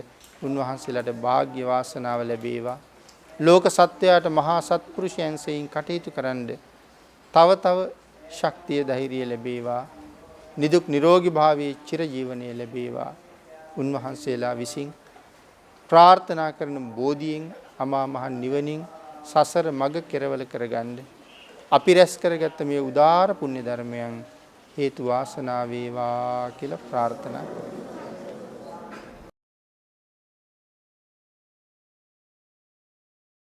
උන්වහන්සේලාට වාග්ය වාසනාව ලැබේවා. ලෝක සත්‍යයට මහා සත්පුරුෂයන් සෙයින් කටයුතු කරන්න තව තව ශක්තිය ධෛර්යය ලැබේවා. නිදුක් නිරෝගී භාවයේ චිරජීවනයේ ලැබේවා. උන්වහන්සේලා විසින් ප්‍රාර්ථනා කරන බෝධියෙන් අමා මහ නිවනින් සසර මඟ කෙරවල කරගන්න අපි රැස් කරගත්ත මේ උදාාර පුණ්‍ය ධර්මයන් හේතු වාසනා වේවා කියලා ප්‍රාර්ථනා කරමු.